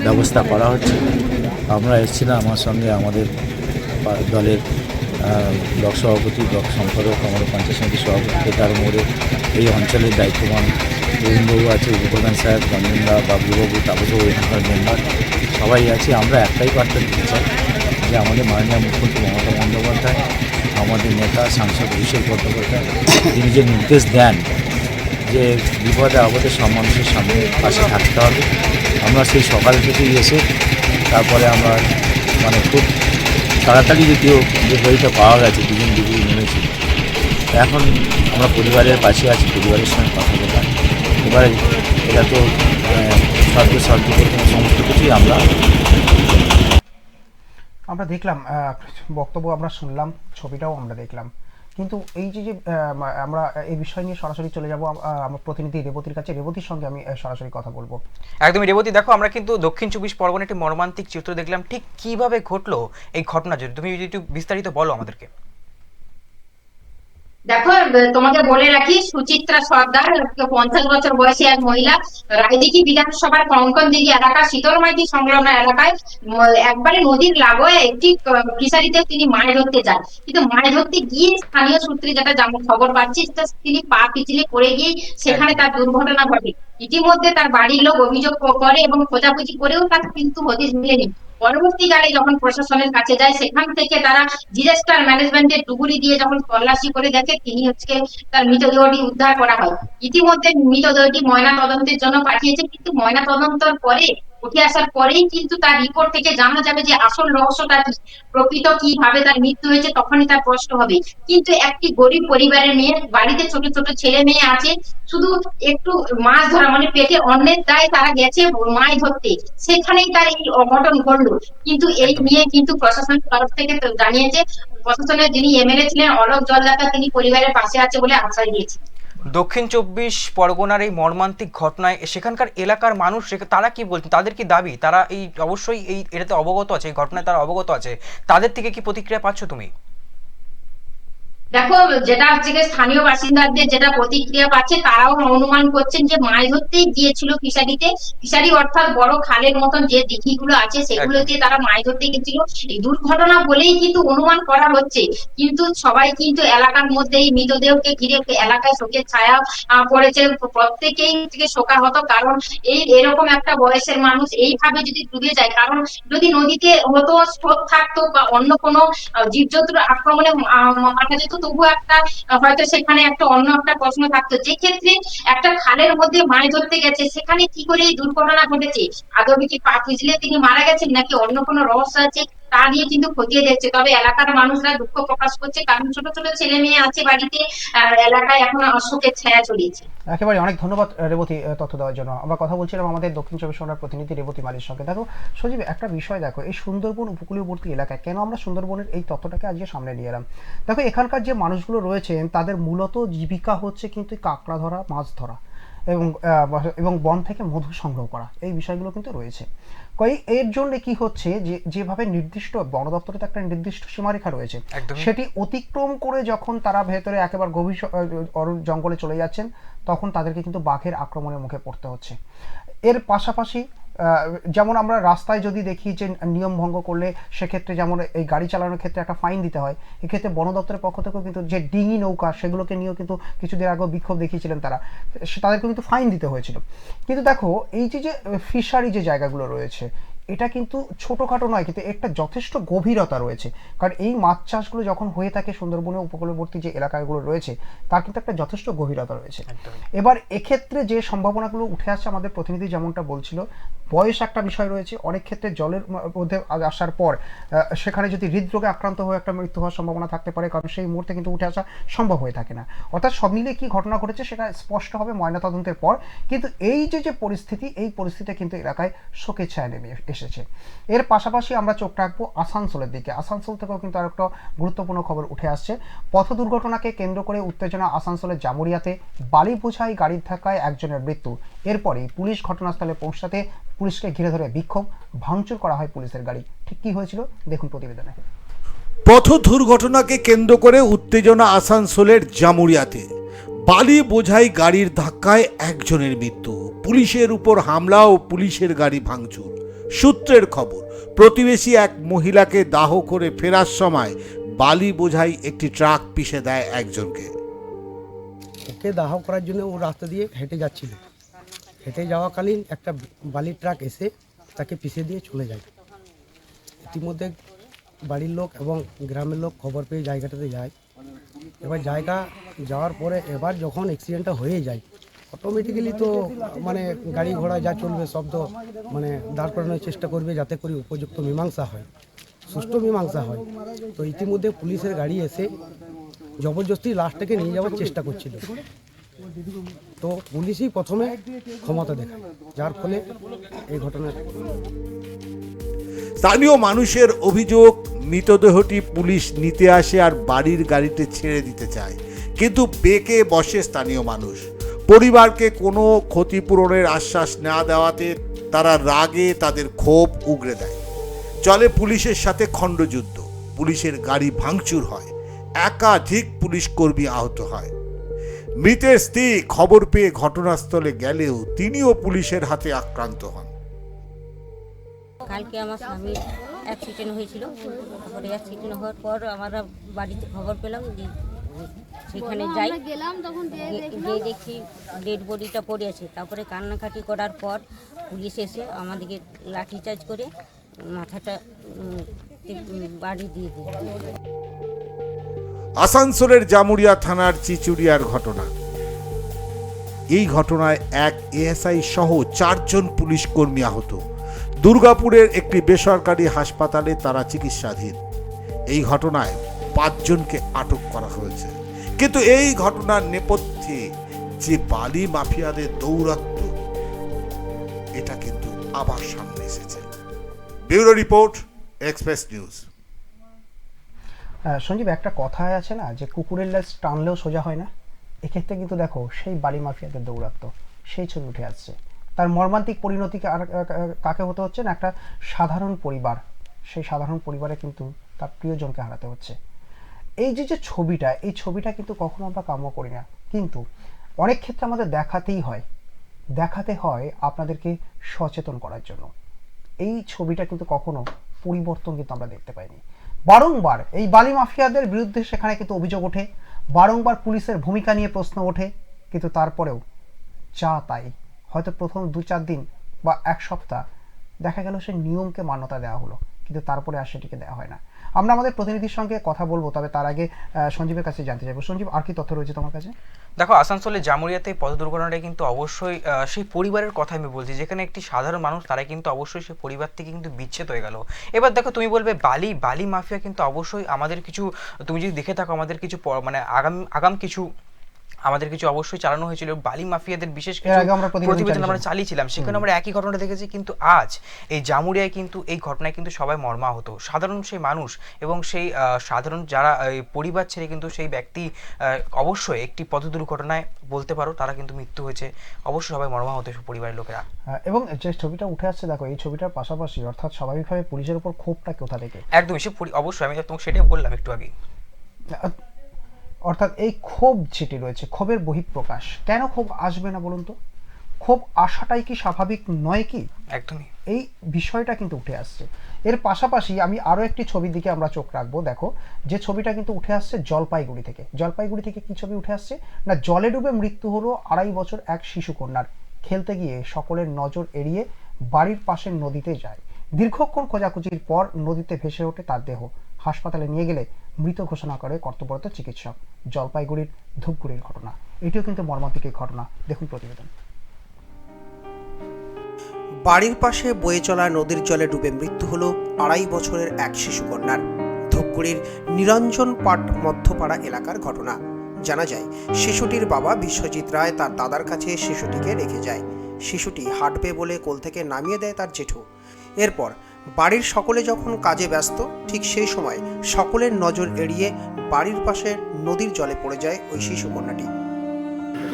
ব্যবস্থা করা হচ্ছে। আমরা এসেছিলাম, আমার সঙ্গে আমাদের দলের ব্লক সভাপতি, ব্লক সম্পাদক, আমাদের পঞ্চায়েত সমিতির সভাপতি, তার মোড়ে এই অঞ্চলের দায়িত্ববান গোবিন্দবাবু আছে, উপপ্রধান সাহেব, রঞ্জনদা, বাবুবাবু, তাপসবাবু, এখানকার মেম্বার সবাই আছে। আমরা একটাই বার্তা দিতে চাই যে আমাদের মাননীয় মুখ্যমন্ত্রী মমতা বন্দ্যোপাধ্যায়, আমাদের নেতা সাংসদ অভিষেক বন্দ্যোপাধ্যায়, তিনি যে নির্দেশ দেন যে বিপদে আপদে সব মানুষের সামনে পাশে থাকতে হবে, আমরা সেই সকাল থেকেই এসে তারপরে আমরা খুব তাড়াতাড়ি যদিও যে বইটা পাওয়া গেছে, দুজন ডুবুরি নেমেছি, এখন আমরা পরিবারের পাশে আছি, পরিবারের সঙ্গে কথা বললাম। এবারে এটা তো সমস্ত কিছুই আমরা দেখলাম, বক্তব্য আমরা শুনলাম, ছবিটাও আমরা দেখলাম, কিন্তু এই যে আমরা এই বিষয় নিয়ে সরাসরি চলে যাব আমার প্রতিনিধি রেবতীর কাছে। রেবতীর সঙ্গে আমি সরাসরি কথা বলবো। একদমই রেবতী, দেখো আমরা কিন্তু দক্ষিণ 24 পরগনার একটি মর্মান্তিক চিত্র দেখলাম। ঠিক কিভাবে ঘটলো এই ঘটনা, যদি তুমি একটু বিস্তারিত বলো আমাদেরকে। দেখো, তোমাকে বলে রাখি, সুচিত্রা সর্দার 50 বছর বয়সী এক মহিলা, রায়দিঘি বিধানসভার কঙ্কনদিঘি এলাকা শীতলমাইতি সংলগ্ন এলাকায় একবারে নদীর লাগোয়া একটি ফিশারিতে তিনি মাছ ধরতে যান। কিন্তু মাছ ধরতে গিয়ে স্থানীয় সূত্রে যেটা খবর পাচ্ছি, তিনি পা পিছলে পড়ে গিয়ে সেখানে তার দুর্ঘটনা ঘটে। ইতিমধ্যে তার বাড়ির লোক অভিযোগ করে এবং খোঁজাখুঁজি করেও তার কিন্তু হদিশ মেলেনি। পরবর্তীকালে যখন প্রশাসনের কাছে যায়, সেখান থেকে তারা ডিজাস্টার ম্যানেজমেন্টের ডুবুরি দিয়ে যখন তল্লাশি করে দেখে, তিনি তার মৃতদেহটি উদ্ধার করা হয়। ইতিমধ্যে মৃতদেহটি ময়না তদন্তের জন্য পাঠিয়েছে, কিন্তু ময়না তদন্তের পরে উঠে আসার পরেই কিন্তু তার রিপোর্ট থেকে জানা যাবে যে আসল রহস্যটা কি, প্রকৃত কিভাবে তার মৃত্যু হয়েছে, তখনই তার স্পষ্ট হবে। কিন্তু একটি গরিব পরিবারের মেয়ে, বাড়িতে ছোট ছোট ছেলে মেয়ে আছে, শুধু একটু মাছ ধরা মানে পেটে অন্নের দায়ে তারা গেছে মাছ ধরতে, সেখানেই তার এই অঘটন ঘটলো। কিন্তু এই নিয়ে কিন্তু প্রশাসনের তরফ থেকে তো জানিয়েছে, প্রশাসনের যিনি এমএলএ ছিলেন অলোক জলদাতা, তিনি পরিবারের পাশে আছে বলে আশ্বাস দিয়েছে। দক্ষিণ 24 পরগনার এই মর্মান্তিক ঘটনায় সেখানকার এলাকার মানুষ তারা কি বলছেন, তাদের কি দাবি, তারা এই অবশ্যই এই এটাতে অবগত আছে, এই ঘটনায় তারা অবগত আছে, তাদের থেকে কি প্রতিক্রিয়া পাচ্ছ তুমি? দেখো, যেটা হচ্ছে যে স্থানীয় বাসিন্দাদের যেটা প্রতিক্রিয়া পাচ্ছে, তারাও অনুমান করছেন যে মাছ ধরতেই গিয়েছিল ফিশারিতে। ফিশারি অর্থাৎ বড় খালের মতন যে দিঘিগুলো আছে সেগুলোতে তারা মাছ ধরতে গেছিল। এই দুর্ঘটনা বলেই কিন্তু অনুমান করা হচ্ছে, কিন্তু সবাই কিন্তু এলাকার মধ্যে এই মৃতদেহকে ঘিরে এলাকায় শোকের ছায়া পড়েছে। প্রত্যেকেই থেকে শোকাহত, কারণ এই এরকম একটা বয়সের মানুষ এইভাবে যদি ডুবে যায়, কারণ যদি নদীতে হতো, স্রোত থাকতো বা অন্য কোনো জীবজন্তুর আক্রমণে মারা যেত, তবু একটা হয়তো সেখানে একটা অন্য একটা প্রশ্ন থাকতো। যে ক্ষেত্রে একটা খালের মধ্যে মাছ ধরতে গেছে, সেখানে কি করে এই দুর্ঘটনা ঘটেছে, আদৌ কি পা পিছলে তিনি মারা গেছেন নাকি অন্য কোনো রহস্য আছে, তা নিয়ে কিন্তু খতিয়ে দেখছে। তবে এলাকার মানুষরা দুঃখ প্রকাশ করছে, কারণ ছোট ছোট ছেলে মেয়ে আছে বাড়িতে, এলাকায় এখন শোকের ছায়া ছড়িয়েছে। একেবারে অনেক ধন্যবাদ রেবতী তথ্য দেওয়ার জন্য। আমরা কথা বলছিলাম আমাদের দক্ষিণ চব্বিশ পরগনার প্রতিনিধি রেবতী মালির সঙ্গে। দেখো সজীব, একটা বিষয় দেখো, এই সুন্দরবন উপকূলীয়বর্তী এলাকায় কেন আমরা সুন্দরবনের এই তথ্যটাকে আজকে সামনে নিয়ে এলাম। দেখো, এখানকার যে মানুষগুলো রয়েছেন তাদের মূলত জীবিকা হচ্ছে কিন্তু কাঁকড়া ধরা, মাছ ধরা এবং বন থেকে মধু সংগ্রহ করা, এই বিষয়গুলো কিন্তু রয়েছে। এর জন্য কি হচ্ছে, যে যেভাবে নির্দিষ্ট বন দপ্তরের একটা নির্দিষ্ট সীমারেখা রয়েছে, সেটি অতিক্রম করে যখন তারা ভেতরে একেবারে গভীর জঙ্গলে চলে যাচ্ছেন, তখন তাদেরকে কিন্তু বাঘের আক্রমণের মুখে পড়তে হচ্ছে। এর পাশাপাশি যেমন আমরা রাস্তায় যদি দেখি যে নিয়ম ভঙ্গ করলে সেক্ষেত্রে যেমন এই গাড়ি চালানোর ক্ষেত্রে একটা ফাইন দিতে হয়, এক্ষেত্রে বন দপ্তরের পক্ষ থেকেও কিন্তু যে ডিঙি নৌকা সেগুলোকে নিয়েও কিন্তু কিছুদিন আগেও বিক্ষোভ দেখিয়েছিলেন তারা, তাদেরকে কিন্তু ফাইন দিতে হয়েছিল। কিন্তু দেখো, এই যে ফিশারি যে জায়গাগুলো রয়েছে, এটা কিন্তু ছোটোখাটো নয়, কিন্তু একটা যথেষ্ট গভীরতা রয়েছে। কারণ এই মাছ চাষগুলো যখন হয়ে থাকে সুন্দরবনের উপকূলবর্তী যে এলাকাগুলো রয়েছে, তার কিন্তু একটা যথেষ্ট গভীরতা রয়েছে। এবার এক্ষেত্রে যে সম্ভাবনাগুলো উঠে আসছে, আমাদের প্রতিনিধি যেমনটা বলছিল, বয়স একটা বিষয় রয়েছে। অনেক ক্ষেত্রে জলের মধ্যে আসার পর সেখানে যদি হৃদরোগে আক্রান্ত হয়ে একটা মৃত্যু হওয়ার সম্ভাবনা থাকতে পারে, কারণ সেই মুহূর্তে কিন্তু উঠে আসা সম্ভব হয়ে থাকে না। অর্থাৎ সব মিলিয়ে কী ঘটনা ঘটেছে সেটা স্পষ্ট হবে ময়নাতদন্তের পর। কিন্তু এই যে পরিস্থিতি, এই পরিস্থিতিটা কিন্তু এলাকায় শোকের ছায়া নেমে এসেছে। এর পাশাপাশি আমরা চোখ রাখবো আসানসোলের দিকে। আসানসোল থেকেও কিন্তু আরেকটা গুরুত্বপূর্ণ খবর উঠে আসছে। পথ দুর্ঘটনাকে কেন্দ্র করে উত্তেজনা আসানসোলের জামুরিয়াতে। বালি বোঝাই গাড়ির ধাক্কায় একজনের মৃত্যু। এরপরেই পুলিশ ঘটনাস্থলে পৌঁছাতে পুলিশকে ঘিরে ধরে বিক্ষোভ, ভাঙচুর করা হয় পুলিশের গাড়ি। ঠিক কি হয়েছিল দেখুন প্রতিবেদনে। পথ দুর্ঘটনাকে কেন্দ্র করে উত্তেজনা আসানসোলের জামুরিয়াতে। বালি বোঝাই গাড়ির ধাক্কায় একজনের মৃত্যু, পুলিশের উপর হামলা ও পুলিশের গাড়ি ভাঙচুর। সূত্রের খবর, প্রতিবেশী এক মহিলাকে দাহ করে ফেরার সময় বালি বোঝাই একটি ট্রাক পিষে দেয় একজনকে। ওকে দাহ করার জন্য ও রাস্তা দিয়ে হেঁটে যাচ্ছিল, হেঁটে যাওয়াকালীন একটা বালির ট্রাক এসে তাকে পিষে দিয়ে চলে যায়। ইতিমধ্যে বাড়ির লোক এবং গ্রামের লোক খবর পেয়ে জায়গাটাতে যায়। এবার জায়গা যাওয়ার পরে এবার যখন অ্যাক্সিডেন্টটা হয়ে যায়, অটোমেটিক্যালি তো মানে গাড়ি ঘোড়া যা চলবে সব তো মানে দাঁড় করানোর চেষ্টা করবে, যাতে করে উপযুক্ত মীমাংসা হয়, সুষ্ঠু মীমাংসা হয়। তো ইতিমধ্যে পুলিশের গাড়ি এসে জবরদস্তি লাশটাকে নিয়ে যাওয়ার চেষ্টা করছিল। তো পুলিশই প্রথমে ক্ষমতা দেখায়, যার ফলে এই ঘটনা। স্থানীয় মানুষের অভিযোগ, মৃতদেহটি পুলিশ নিতে আসে আর বাড়ির গাড়িতে ছেড়ে দিতে চায়, কিন্তু বেঁকে বসে স্থানীয় মানুষ। পরিবারকে কোনো ক্ষতিপূরণের আশ্বাস না দেওয়াতে তারা রাগে তাদের ক্ষোভ উগরে দেয়। চলে পুলিশের সাথে খণ্ডযুদ্ধ, পুলিশের গাড়ি ভাঙচুর হয়, একাধিক পুলিশ কর্মী আহত হয়। মৃতের স্ত্রী খবর পেয়ে ঘটনাস্থলে গেলেও তিনিও পুলিশের হাতে আক্রান্ত হন। কালকে আমার স্বামীর অ্যাক্সিডেন্ট হয়েছিল, তারপরে অ্যাক্সিডেন্ট হওয়ার পর আমরা বাড়িতে খবর পেলাম, সেখানে যাই, গিয়ে দেখি ডেড বডিটা পড়ে আছে। তারপরে কান্নাকাটি করার পর পুলিশ এসে আমাদেরকে লাঠিচার্জ করে মাথাটা বাড়ি দিয়ে দিল। আসানসোলের জামুরিয়া থানার চিচুড়িয়ার ঘটনা। এই ঘটনায় এক এএসআই সহ 4 জন পুলিশ কর্মী আহত। দুর্গাপুরের একটি বেসরকারি হাসপাতালে তারা চিকিৎসাধীন। এই ঘটনায় 5 জনকে আটক করা হয়েছে। কিন্তু এই ঘটনার নেপথ্যে যে বালি মাফিয়াদের দৌরাত্ম্য, এটা কিন্তু আবার সামনে এসেছে। Bureau report, express news. Sanjeev, একটা কথায় আছে না যে কুকুরের লেজ টানলেও সোজা হয় না, এক্ষেত্রে কিন্তু দেখো সেই বালি মাফিয়াদের দৌরাত্ম্য, সেই ছবি উঠে আসছে। তার মর্মান্তিক পরিণতি কাকে হতে হচ্ছে না, একটা সাধারণ পরিবার, সেই সাধারণ পরিবারে কিন্তু তার প্রিয়জনকে হারাতে হচ্ছে। এই যে ছবিটা, এই ছবিটা কিন্তু কখনো আমরা কাম্য করি না, কিন্তু অনেক ক্ষেত্রে আমাদের দেখাতে হয় আপনাদেরকে সচেতন করার জন্য। এই ছবিটা কিন্তু কখনো পরিবর্তন কিন্তু আমরা দেখতে পাইনি। বারংবার এই বালি মাফিয়াদের বিরুদ্ধে সেখানে কিন্তু অভিযোগ ওঠে, বারংবার পুলিশের ভূমিকা নিয়ে প্রশ্ন ওঠে, কিন্তু তারপরেও যা তাই, হয়তো প্রথম 2-4 দিন বা 1 সপ্তাহ দেখা গেল সে নিয়মকে মান্যতা দেওয়া হলো, কিন্তু তারপরে আর সেটিকে দেওয়া হয় না। আমরা আমাদের প্রতিনিধির সঙ্গে কথা বলবো, তবে তার আগে সঞ্জীবের কাছে জানতে চাইবো। সঞ্জীব, আর কি তথ্য রয়েছে তোমার কাছে? দেখো, আসানসোলে জামুরিয়াতে পথ দুর্ঘটনাটা কিন্তু অবশ্যই সেই পরিবারের কথা আমি বলছি, যেখানে একটি সাধারণ মানুষ, তারা কিন্তু অবশ্যই সেই পরিবার থেকে কিন্তু বিচ্ছেদ হয়ে গেল। এবার দেখো, তুমি বলবে বালি মাফিয়া, কিন্তু অবশ্যই আমাদের কিছু, তুমি যদি দেখে থাকো, আমাদের কিছু মানে আগাম কিছু আমাদের কিছু অবশ্যই চালানো হয়েছিল বালি মাফিয়াদের বিশেষ কিছু প্রতিবেদন আমরা চালিয়েছিলাম, সেখানে আমরা একই ঘটনা দেখেছি। কিন্তু আজ এই জামুরিয়ায় কিন্তু এই ঘটনায় কিন্তু সবাই মর্মাহত, সাধারণ সেই মানুষ এবং সেই সাধারণ যারা পরিবার ছেড়ে কিন্তু সেই ব্যক্তি অবশ্যই একটি পথ দুর্ঘটনায় বলতে পারো তারা কিন্তু মৃত্যু হয়েছে, অবশ্যই সবাই মর্মাহত পরিবারের লোকেরা। এবং যে ছবিটা উঠে আসছে, দেখো এই ছবিটার পাশাপাশি অর্থাৎ স্বাভাবিকভাবে পুলিশের উপর ক্ষোভটা কোথা থেকে? একদমই সে অবশ্যই, আমি তোমাকে সেটাই বললাম একটু আগে, অর্থাৎ এই ক্ষোভ যেটি রয়েছে, ক্ষোভের বহিঃপ্রকাশ। কেন ক্ষোভ আসবে না বলুন তো? ক্ষোভ আসাটাই কি স্বাভাবিক নয় কি? একদমই, এই বিষয়টা কিন্তু উঠে আসছে। এর পাশাপাশি আমি আরও একটি ছবির দিকে আমরা চোখ রাখবো। দেখো, যে ছবিটা কিন্তু উঠে আসছে জলপাইগুড়ি থেকে। জলপাইগুড়ি থেকে কি ছবি উঠে আসছে না, জলে ডুবে মৃত্যু হলো 2.5 বছর এক শিশু কন্যার। খেলতে গিয়ে সকলের নজর এড়িয়ে বাড়ির পাশের নদীতে যায়। দীর্ঘক্ষণ খোঁজাখুঁজির পর নদীতে ভেসে ওঠে তার দেহ। হাসপাতালে নিয়ে গেলে মৃত ঘোষণা করে কর্তব্যরত চিকিৎসক। জলপাইগুড়ির ধূপগুড়ির ঘটনা, এটিও কিন্তু মর্মান্তিক ঘটনা। দেখুন প্রতিবেদন। বাড়ির পাশে বয়ে চলা নদীর জলে ডুবে মৃত্যু হলো 2.5 বছরের এক শিশু কন্যার। ধূপগুড়ির নিরঞ্জন পাট মধ্যপাড়া এলাকার ঘটনা। জানা যায়, শিশুটির বাবা বিশ্বজিৎ রায় তার দাদার কাছে শিশুটিকে রেখে যায়। শিশুটি হাঁটবে বলে কোল থেকে নামিয়ে দেয় তার জেঠু। এরপর বাড়ির সকলে যখন কাজে ব্যস্ত, ঠিক সেই সময় সকলের নজর এড়িয়ে বাড়ির পাশে নদীর জলে পড়ে যায় ওই শিশু কন্যাটি।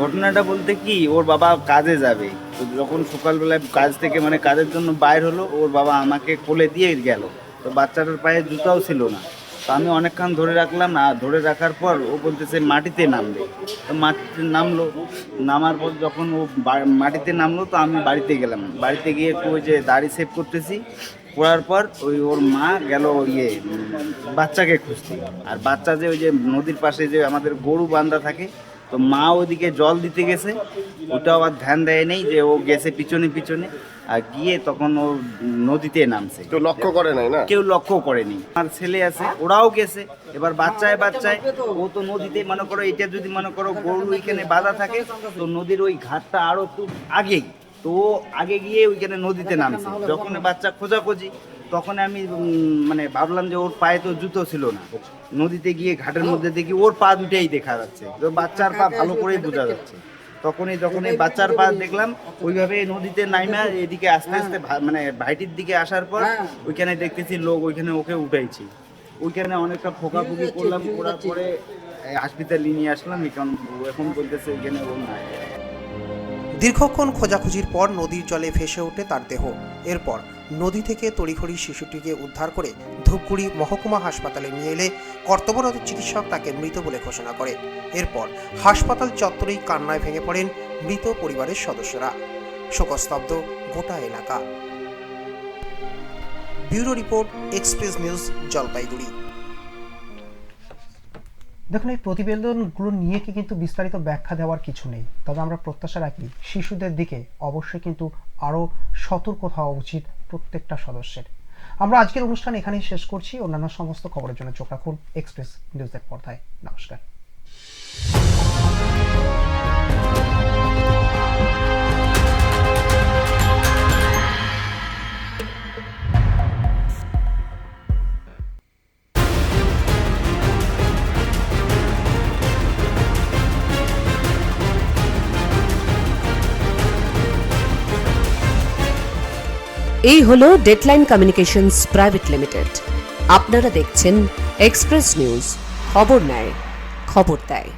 ঘটনাটা বলতে কি, ওর বাবা কাজে যাবে, তো যখন সকালবেলায় কাজ থেকে মানে কাজের জন্য বাইর হলো, ওর বাবা আমাকে কোলে দিয়ে গেল। তো বাচ্চাটার পায়ে জুতাও ছিল না, তো আমি অনেকক্ষণ ধরে রাখলাম। আর ধরে রাখার পর ও বলতেছে মাটিতে নামবে, তো মাটিতে নামলো। নামার পর যখন ও মাটিতে নামলো, তো আমি বাড়িতে গেলাম। বাড়িতে গিয়ে একটু ওই যে দাড়ি সেভ করতেছি, করার পর ওর মা গেল বাচ্চাকে খুঁজতে। আর বাচ্চা যে ওই যে নদীর পাশে যে আমাদের গরু বান্ধা থাকে, তো মা ওদিকে জল দিতে গেছে, ওটাও আর ধ্যান দেয় নেই যে ও গেছে পিছনে পিছনে, আর গিয়ে তখন ও নদীতে নামছে। কেউ লক্ষ্য করে নাই না? কেউ লক্ষ্য করেনি। আর ছেলে আছে, ওরাও গেছে। এবার বাচ্চায় ও তো নদীতে মনে করো, এটা যদি মনে করো গরু ওইখানে বাঁধা থাকে, তো নদীর ওই ঘাটটা আরো একটু আগেই, তো আগে গিয়ে ওইখানে নদীতে নামছে। যখন বাচ্চা খোঁজাখুঁজি, তখন আমি মানে ভাবলাম যে ওর পায়ে তো জুতো ছিল না। নদীতে গিয়ে ঘাটের মধ্যে দেখি ওর পা দুটাই দেখা যাচ্ছে, তো বাচ্চার পা ভালো করেই বোঝা যাচ্ছে। যখন এই বাচ্চার পা দেখলাম, ওইভাবে নদীতে নাইমা এদিকে আস্তে আস্তে মানে ভাইটির দিকে আসার পর ওইখানে দেখতেছি লোক ওইখানে ওকে উঠাইছি। ওইখানে অনেকটা ফোকাফুকি করলাম, করার পরে হাসপাতালে নিয়ে আসলাম। এখন বলতেছে ওইখানে ও নাই। দীর্ঘক্ষণ খোঁজাখুঁজির পর নদীর জলে ভেসে ওঠে তার দেহ। এরপর নদী থেকে তড়িঘড়ি শিশুটিকে উদ্ধার করে ধূপগুড়ি মহকুমা হাসপাতালে নিয়ে এলে কর্তব্যরত চিকিৎসক তাকে মৃত বলে ঘোষণা করে। এরপর হাসপাতাল চত্বরেই কান্নায় ভেঙে পড়েন মৃত পরিবারের সদস্যরা। শোকস্তব্ধ গোটা এলাকা। Bureau report, express news, Jalpaiguri. দেখুন, এই প্রতিবেদনগুলো নিয়ে কিন্তু বিস্তারিত ব্যাখ্যা দেওয়ার কিছু নেই, তবে আমরা প্রত্যাশা রাখি শিশুদের দিকে অবশ্যই কিন্তু আরও সতর্ক হওয়া উচিত প্রত্যেকটা সদস্যের। আমরা আজকের অনুষ্ঠান এখানেই শেষ করছি। অন্যান্য সমস্ত খবরের জন্য চোখ রাখুন এক্সপ্রেস নিউজের পর্দায়। নমস্কার। এই হলো ডেডলাইন কমিউনিকেশনস প্রাইভেট লিমিটেড। আপনারা দেখছেন এক্সপ্রেস নিউজ, খবর নেয়, খবর দেয়।